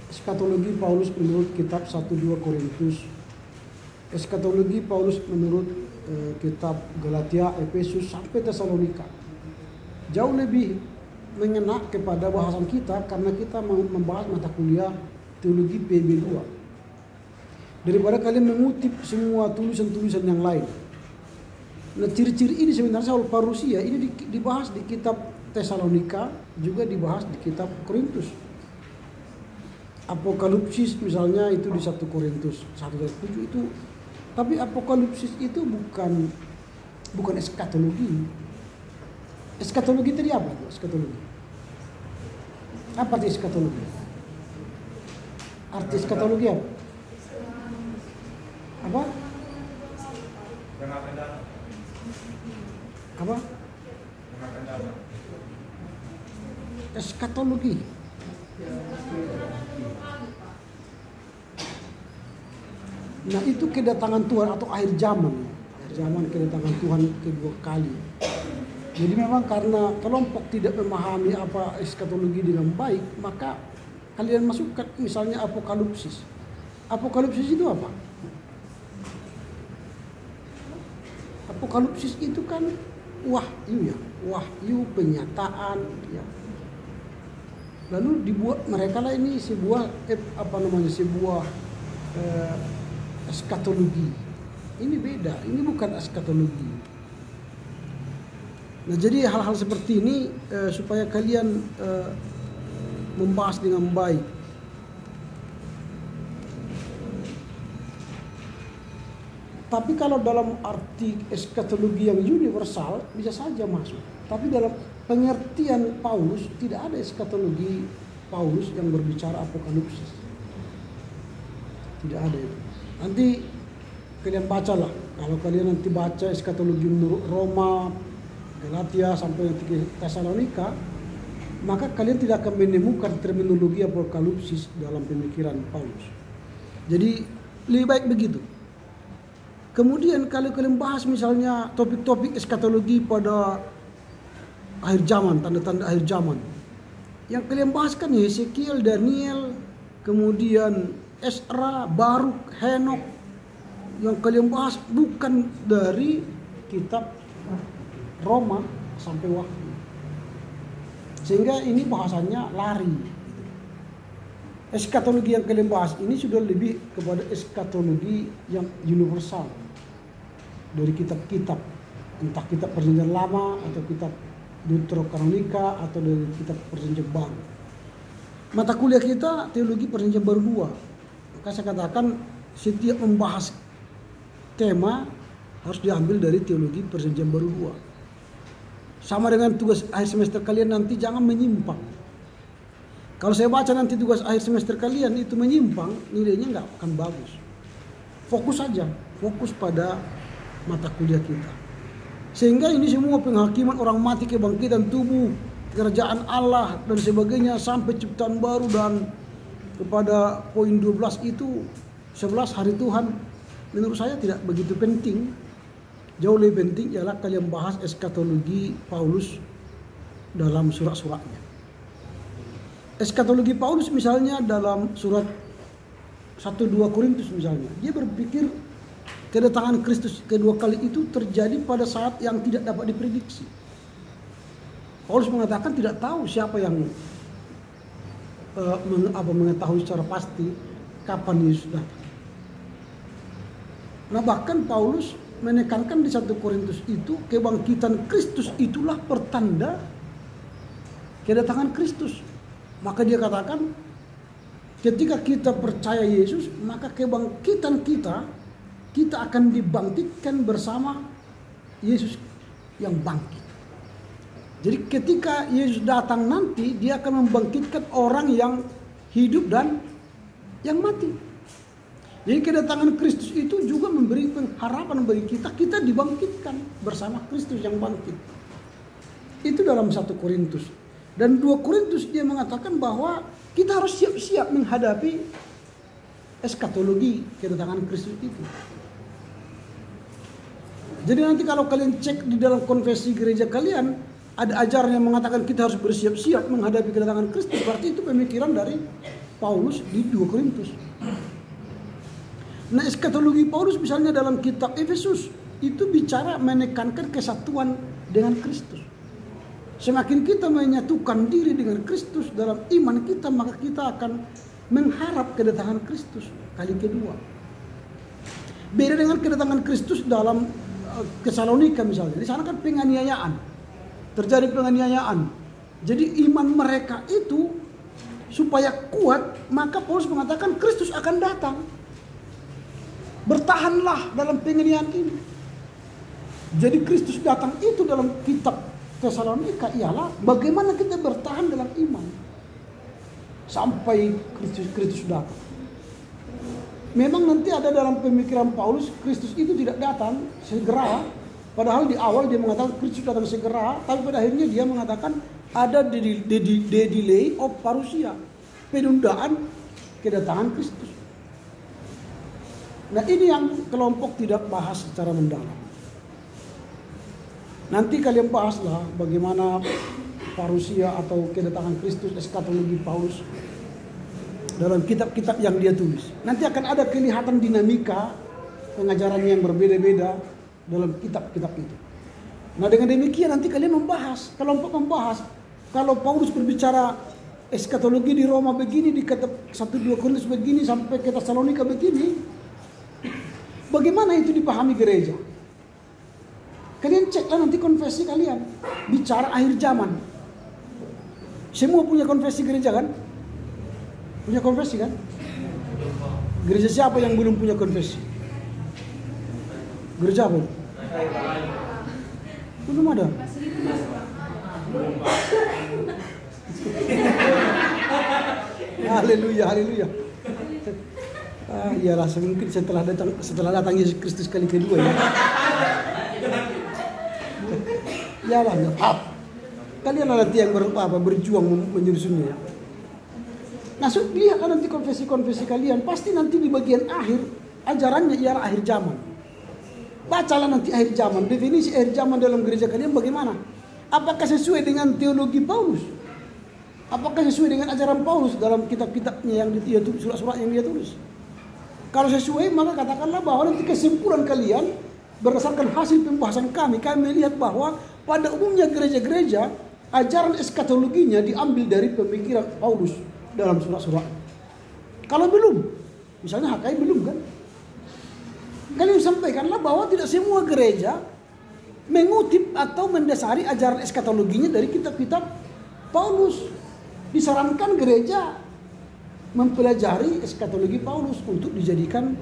eskatologi Paulus menurut kitab 1-2 Korintus, eskatologi Paulus menurut kitab Galatia, Efesus sampai Tesalonika. Jauh lebih mengena kepada bahasan kita karena kita membahas mata kuliah teologi PB2 daripada kalian mengutip semua tulisan-tulisan yang lain. Nah, ciri-ciri ini sebenarnya soal parusia ini dibahas di kitab Tesalonika, juga dibahas di kitab Korintus. Apokalipsis misalnya itu di 1 Korintus 1:7 itu, tapi apokalipsis itu bukan eskatologi. Eskatologi tadi apa? Eskatologi. Apa itu eskatologi? Arti eskatologi apa? Apa? Apa? Eskatologi. Nah, itu kedatangan Tuhan atau akhir zaman. Akhir zaman, kedatangan Tuhan kedua kali. Jadi memang karena kelompok tidak memahami apa eskatologi dengan baik, maka kalian masukkan misalnya apokalipsis. Apokalipsis itu apa? Apokalipsis itu kan wahyu ya, wahyu penyataan ya. Lalu dibuat mereka lah ini sebuah sebuah eskatologi. Ini beda, ini bukan eskatologi. Nah, jadi hal-hal seperti ini supaya kalian membahas dengan baik. Tapi kalau dalam arti eskatologi yang universal bisa saja masuk. Tapi dalam pengertian Paulus tidak ada eskatologi Paulus yang berbicara apokalipsis. Tidak ada itu. Nanti kalian bacalah. Kalau kalian nanti baca eskatologi menurut Roma, Galatia sampai nanti ke Tesalonika, maka kalian tidak akan menemukan terminologi apokalipsis dalam pemikiran Paulus. Jadi lebih baik begitu. Kemudian kalau kalian bahas misalnya topik-topik eskatologi pada akhir zaman, tanda-tanda akhir zaman, yang kalian bahas kan Yeskiel, Daniel, kemudian Esra, Baruk, Henok. Yang kalian bahas bukan dari kitab Roma sampai Wahyu. Sehingga ini bahasanya lari. Eskatologi yang kalian bahas ini sudah lebih kepada eskatologi yang universal. Dari kitab-kitab, entah kitab Perjanjian Lama atau kitab Deuterokanonika atau dari kitab Perjanjian Baru. Mata kuliah kita teologi Perjanjian Baru 2. Maka saya katakan setiap membahas tema harus diambil dari teologi Perjanjian Baru 2. Sama dengan tugas akhir semester kalian nanti jangan menyimpang. Kalau saya baca nanti tugas akhir semester kalian itu menyimpang, nilainya nggak akan bagus. Fokus saja, fokus pada mata kuliah kita. Sehingga ini semua penghakiman orang mati, kebangkitan tubuh, kerajaan Allah dan sebagainya sampai ciptaan baru dan kepada poin 12 itu 11 hari Tuhan, menurut saya tidak begitu penting. Jauh lebih penting ialah kalian bahas eskatologi Paulus dalam surat-suratnya. Eskatologi Paulus misalnya dalam surat 1-2 Korintus misalnya, dia berpikir kedatangan Kristus kedua kali itu terjadi pada saat yang tidak dapat diprediksi. Paulus mengatakan tidak tahu siapa yang mengetahui secara pasti kapan Yesus datang. Nah bahkan Paulus menekankan di 1 Korintus itu kebangkitan Kristus itulah pertanda kedatangan Kristus. Maka dia katakan ketika kita percaya Yesus, maka kebangkitan kita akan dibangkitkan bersama Yesus yang bangkit. Jadi ketika Yesus datang nanti, dia akan membangkitkan orang yang hidup dan yang mati. Jadi kedatangan Kristus itu juga memberi pengharapan bagi kita dibangkitkan bersama Kristus yang bangkit. Itu dalam 1 Korintus. Dan 2 Korintus dia mengatakan bahwa kita harus siap-siap menghadapi eskatologi kedatangan Kristus itu. Jadi nanti kalau kalian cek di dalam konfesi gereja kalian, ada ajaran yang mengatakan kita harus bersiap-siap menghadapi kedatangan Kristus. Berarti itu pemikiran dari Paulus di 2 Korintus. Nah eskatologi Paulus misalnya dalam kitab Efesus itu bicara menekankan kesatuan dengan Kristus. Semakin kita menyatukan diri dengan Kristus dalam iman kita, maka kita akan mengharap kedatangan Kristus kali kedua. Beda dengan kedatangan Kristus dalam Tesalonika misalnya. Di sana kan penganiayaan. Terjadi penganiayaan. Jadi iman mereka itu supaya kuat, maka Paulus mengatakan Kristus akan datang. Bertahanlah dalam penganiayaan ini. Jadi Kristus datang itu dalam kitab Tesalonika ialah bagaimana kita bertahan dalam iman sampai Kristus datang. Memang nanti ada dalam pemikiran Paulus Kristus itu tidak datang segera, padahal di awal dia mengatakan Kristus datang segera, tapi pada akhirnya dia mengatakan ada delay of parousia, penundaan kedatangan Kristus. Nah ini yang kelompok tidak bahas secara mendalam. Nanti kalian bahaslah bagaimana parousia atau kedatangan Kristus, eskatologi Paulus dalam kitab-kitab yang dia tulis. Nanti akan ada kelihatan dinamika pengajarannya yang berbeda-beda dalam kitab-kitab itu. Nah dengan demikian nanti kalian membahas, kelompok membahas. Kalau Paulus berbicara eskatologi di Roma begini, di kitab 1-2 Korintus begini, sampai ke Tesalonika begini, bagaimana itu dipahami gereja? Kalian ceklah nanti konfesi kalian. Bicara akhir zaman. Semua punya konfesi gereja kan? Punya konfesi kan? Gereja siapa yang belum punya konfesi? Gereja apa? Belum ada. Haleluya, haleluya. Iyalah mungkin setelah datang Yesus Kristus kali kedua ya. Iyalah nggak apa. Kalian nanti yang berjuang menyusunnya. Nah, lihatlah nanti konfesi-konfesi kalian. Pasti nanti di bagian akhir ajarannya ialah akhir zaman. Bacalah nanti akhir zaman. Definisi akhir zaman dalam gereja kalian bagaimana? Apakah sesuai dengan teologi Paulus? Apakah sesuai dengan ajaran Paulus dalam kitab-kitabnya yang dia tulis, surat-surat yang dia tulis? Kalau sesuai, maka katakanlah bahwa nanti kesimpulan kalian berdasarkan hasil pembahasan kami melihat bahwa pada umumnya gereja-gereja ajaran eskatologinya diambil dari pemikiran Paulus dalam surat-surat. Kalau belum, misalnya HKI belum kan? Kalian sampaikanlah bahwa tidak semua gereja mengutip atau mendasari ajaran eskatologinya dari kitab-kitab Paulus. Disarankan gereja mempelajari eskatologi Paulus untuk dijadikan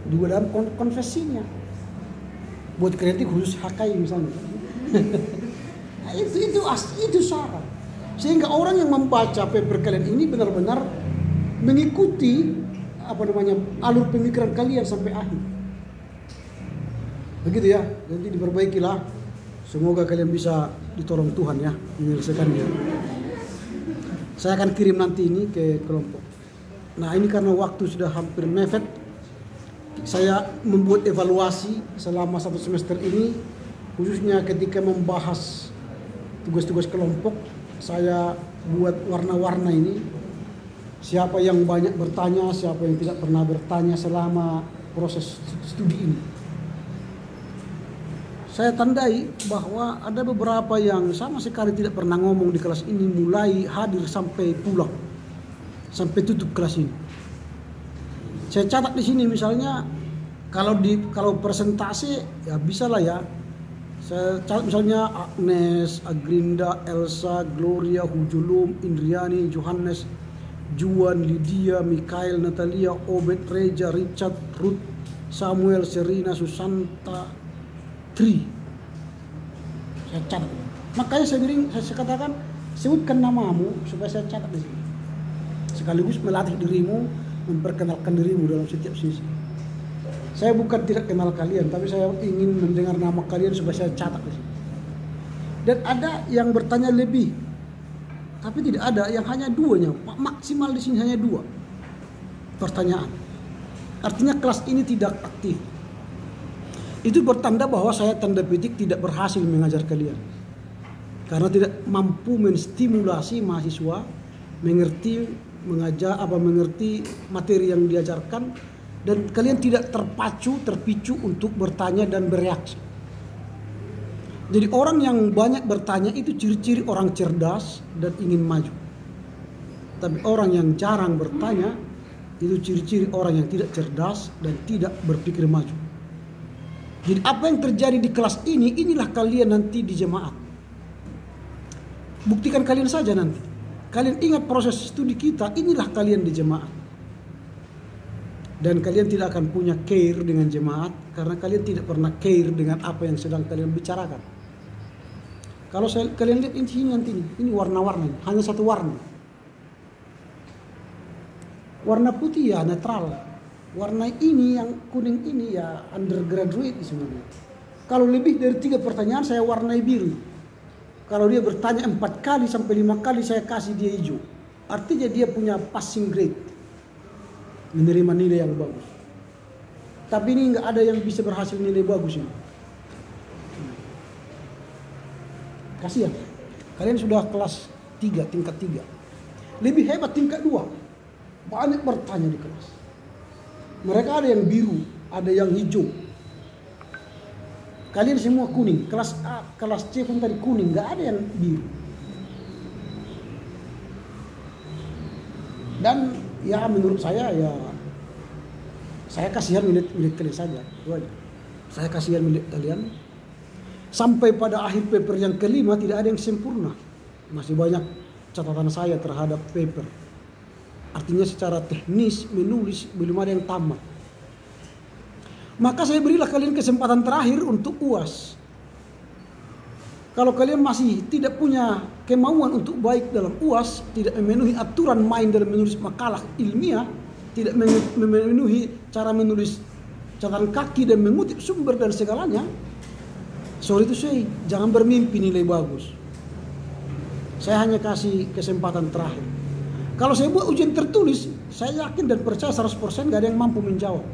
juga dalam konfesinya. Buat kritik khusus HKI misalnya. Nah, itu syarat. Sehingga orang yang membaca paper kalian ini benar-benar mengikuti alur pemikiran kalian sampai akhir. Begitu ya, nanti diperbaikilah. Semoga kalian bisa ditolong Tuhan ya menyelesaikannya. Saya akan kirim nanti ini ke kelompok. Nah ini karena waktu sudah hampir mepet, saya membuat evaluasi selama 1 semester ini, khususnya ketika membahas tugas-tugas kelompok. Saya buat warna-warna ini, siapa yang banyak bertanya, siapa yang tidak pernah bertanya selama proses studi ini. Saya tandai bahwa ada beberapa yang sama sekali tidak pernah ngomong di kelas ini, mulai hadir sampai pulang, sampai tutup kelas ini. Saya catat di sini misalnya kalau presentasi ya bisa lah ya. Saya catat misalnya Agnes, Agrinda, Elsa, Gloria, Hujulum, Indriani, Johannes, Juan, Lydia, Mikael, Natalia, Obed, Reja, Richard, Ruth, Samuel, Serina, Susanta, Tri. Saya catat. Makanya saya katakan sebutkan namamu supaya saya catat di sini. Sekaligus melatih dirimu, memperkenalkan dirimu dalam setiap sisi. Saya bukan tidak kenal kalian, tapi saya ingin mendengar nama kalian supaya saya catat di sini. Dan ada yang bertanya lebih, tapi tidak ada yang hanya 2-nya. Maksimal di sini hanya 2 pertanyaan. Artinya kelas ini tidak aktif. Itu bertanda bahwa saya tanda petik tidak berhasil mengajar kalian. Karena tidak mampu menstimulasi mahasiswa mengerti materi yang diajarkan, dan kalian tidak terpicu untuk bertanya dan bereaksi. Jadi orang yang banyak bertanya itu ciri-ciri orang cerdas dan ingin maju. Tapi orang yang jarang bertanya itu ciri-ciri orang yang tidak cerdas dan tidak berpikir maju. Jadi apa yang terjadi di kelas ini, inilah kalian nanti di jemaat. Buktikan kalian saja nanti. Kalian ingat proses studi kita, inilah kalian di jemaat. Dan kalian tidak akan punya care dengan jemaat, karena kalian tidak pernah care dengan apa yang sedang kalian bicarakan. Kalau kalian lihat ini nanti, ini warna-warna, hanya 1 warna. Warna putih ya netral. Warna ini yang kuning ini ya undergraduate sebenarnya. Kalau lebih dari 3 pertanyaan saya warnai biru. Kalau dia bertanya 4 kali sampai 5 kali saya kasih dia hijau. Artinya dia punya passing grade, menerima nilai yang bagus. Tapi ini nggak ada yang bisa berhasil nilai bagus ini. Kasihan. Kalian sudah kelas 3, tingkat 3. Lebih hebat tingkat 2. Banyak bertanya di kelas. Mereka ada yang biru, ada yang hijau. Kalian semua kuning. Kelas A, kelas C pun tadi kuning, nggak ada yang biru. Dan ya menurut saya ya, saya kasihan milik kalian saja. Saya kasihan milik kalian. Sampai pada akhir paper yang kelima tidak ada yang sempurna. Masih banyak catatan saya terhadap paper. Artinya secara teknis menulis belum ada yang tamat. Maka saya berilah kalian kesempatan terakhir untuk UAS. Kalau kalian masih tidak punya kemauan untuk baik dalam UAS, tidak memenuhi aturan main dalam menulis makalah ilmiah, tidak memenuhi cara menulis catatan kaki dan mengutip sumber dan segalanya, sorry to say, jangan bermimpi nilai bagus. Saya hanya kasih kesempatan terakhir. Kalau saya buat ujian tertulis, saya yakin dan percaya 100% gak ada yang mampu menjawab.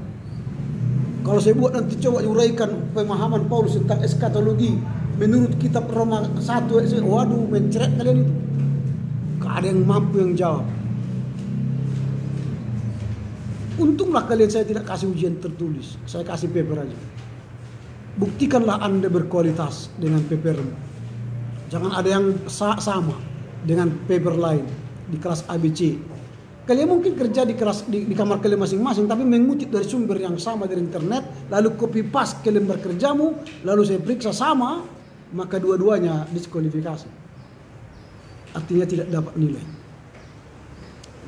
Kalau saya buat nanti coba uraikan pemahaman Paulus tentang eskatologi menurut kitab Roma 1, waduh mencret kalian itu. Gak ada yang mampu yang jawab. Untunglah kalian saya tidak kasih ujian tertulis, saya kasih paper aja. Buktikanlah Anda berkualitas dengan paper. Jangan ada yang sama dengan paper lain di kelas ABC. Kalian mungkin kerja di kelas di kamar kalian masing-masing, tapi mengutip dari sumber yang sama dari internet, lalu copy paste ke lembar kerjamu, lalu saya periksa sama, maka dua-duanya diskualifikasi. Artinya tidak dapat nilai.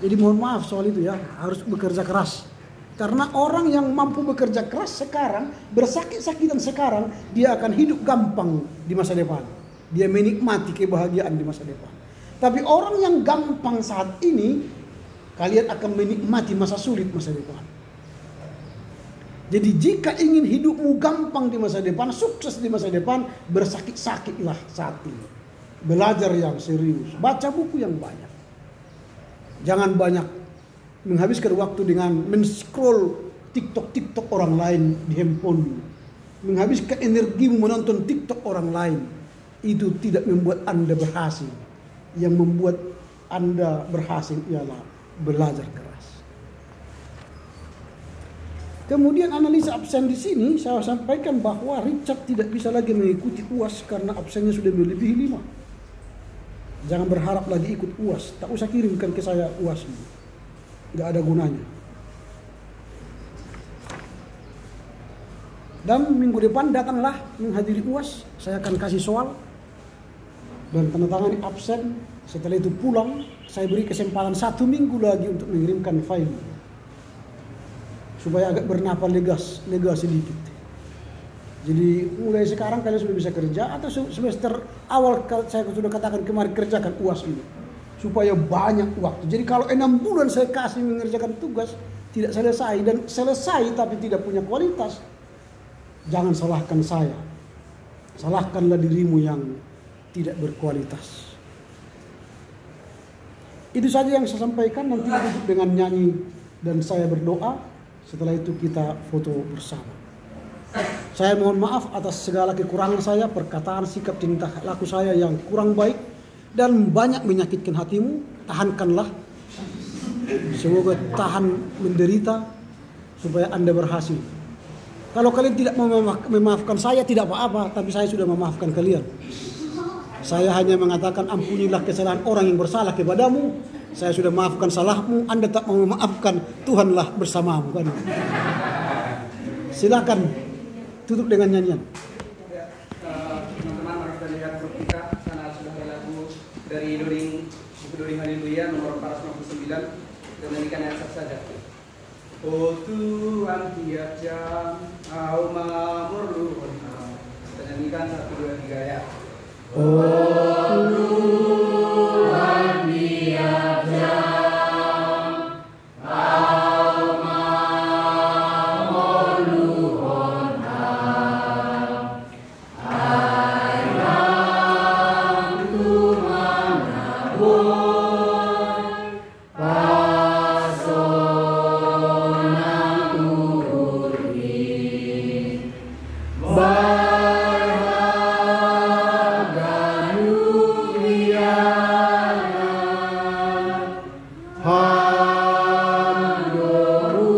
Jadi mohon maaf soal itu ya, harus bekerja keras. Karena orang yang mampu bekerja keras sekarang, bersakit-sakitan sekarang, dia akan hidup gampang di masa depan. Dia menikmati kebahagiaan di masa depan. Tapi orang yang gampang saat ini, kalian akan menikmati masa sulit masa depan. Jadi jika ingin hidupmu gampang di masa depan, sukses di masa depan, bersakit-sakitlah saat ini. Belajar yang serius, baca buku yang banyak. Jangan banyak menghabiskan waktu dengan men-scroll TikTok orang lain di handphone. Menghabiskan energimu menonton TikTok orang lain. Itu tidak membuat Anda berhasil. Yang membuat Anda berhasil ialah belajar keras. Kemudian analisa absen di sini saya sampaikan bahwa Richard tidak bisa lagi mengikuti UAS karena absennya sudah melebihi 5. Jangan berharap lagi ikut UAS. Tak usah kirimkan ke saya UAS ini. Tidak ada gunanya. Dan minggu depan datanglah menghadiri UAS. Saya akan kasih soal dan tanda tangani absen. Setelah itu pulang, saya beri kesempatan 1 minggu lagi untuk mengirimkan file. Supaya agak bernapas lega sedikit. Jadi mulai sekarang kalian sudah bisa kerja, atau semester awal saya sudah katakan kemarin kerjakan UAS ini. Supaya banyak waktu. Jadi kalau 6 bulan saya kasih mengerjakan tugas, tidak selesai, dan selesai tapi tidak punya kualitas, jangan salahkan saya. Salahkanlah dirimu yang tidak berkualitas. Itu saja yang saya sampaikan. Nanti tutup dengan nyanyi dan saya berdoa. Setelah itu kita foto bersama. Saya mohon maaf atas segala kekurangan saya, perkataan, sikap, tingkah laku saya yang kurang baik dan banyak menyakitkan hatimu. Tahankanlah. Semoga tahan menderita supaya Anda berhasil. Kalau kalian tidak mau memaafkan saya, tidak apa-apa, tapi saya sudah memaafkan kalian. Saya hanya mengatakan ampunilah kesalahan orang yang bersalah kepadamu. Saya sudah maafkan salahmu, Anda tak mau memaafkan, Tuhanlah bersamamu. Kan? Silakan tutup dengan nyanyian. Teman-teman harus lihat grup kita, sana sudah ada lagu dari buku Doring Haleluya nomor 499 dan nyanyikan ayat saja. Oh Tuhan tiap jam Kau memerlukan. Kita nyanyikan 1, 2, 3 ya. Oh Tuhan tiap jam Kau memerlukan. Ayam Tuhan nabur pasona turun berharga nuliana handoru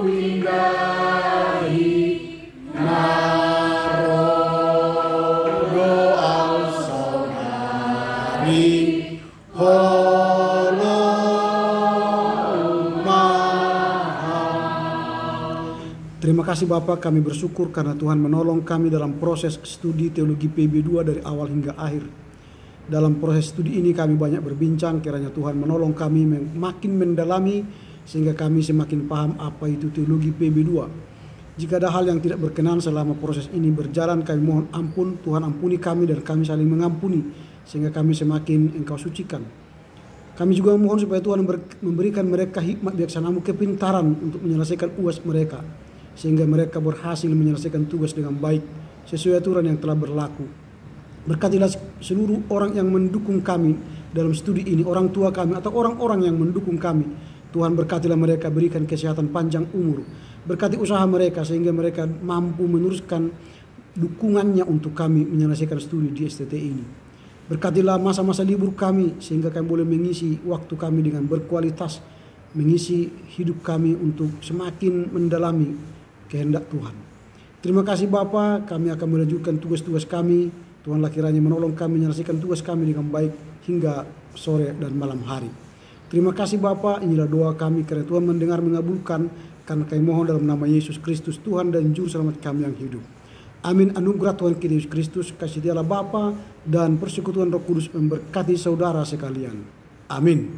pinggahi narodo ausonari Terima kasih Bapak, kami bersyukur karena Tuhan menolong kami dalam proses studi teologi PB2 dari awal hingga akhir. Dalam proses studi ini kami banyak berbincang, kiranya Tuhan menolong kami makin mendalami sehingga kami semakin paham apa itu teologi PB2. Jika ada hal yang tidak berkenan selama proses ini berjalan, kami mohon ampun, Tuhan ampuni kami dan kami saling mengampuni sehingga kami semakin Engkau sucikan. Kami juga mohon supaya Tuhan memberikan mereka hikmat bijaksana-Mu, kepintaran untuk menyelesaikan UAS mereka, sehingga mereka berhasil menyelesaikan tugas dengan baik sesuai aturan yang telah berlaku. Berkatilah seluruh orang yang mendukung kami dalam studi ini, orang tua kami atau orang-orang yang mendukung kami. Tuhan berkatilah mereka, berikan kesehatan panjang umur. Berkati usaha mereka sehingga mereka mampu meneruskan dukungannya untuk kami menyelesaikan studi di STT ini. Berkatilah masa-masa libur kami sehingga kami boleh mengisi waktu kami dengan berkualitas, mengisi hidup kami untuk semakin mendalami kehendak Tuhan. Terima kasih Bapa, kami akan melanjutkan tugas-tugas kami. Tuhanlah kiranya menolong kami menyelesaikan tugas kami dengan baik hingga sore dan malam hari. Terima kasih Bapa, inilah doa kami karena Tuhan mendengar mengabulkan, karena kami mohon dalam nama Yesus Kristus Tuhan dan Juru Selamat kami yang hidup. Amin. Anugerah Tuhan kita Yesus Kristus, kasih Allah Bapa dan persekutuan Roh Kudus memberkati saudara sekalian. Amin.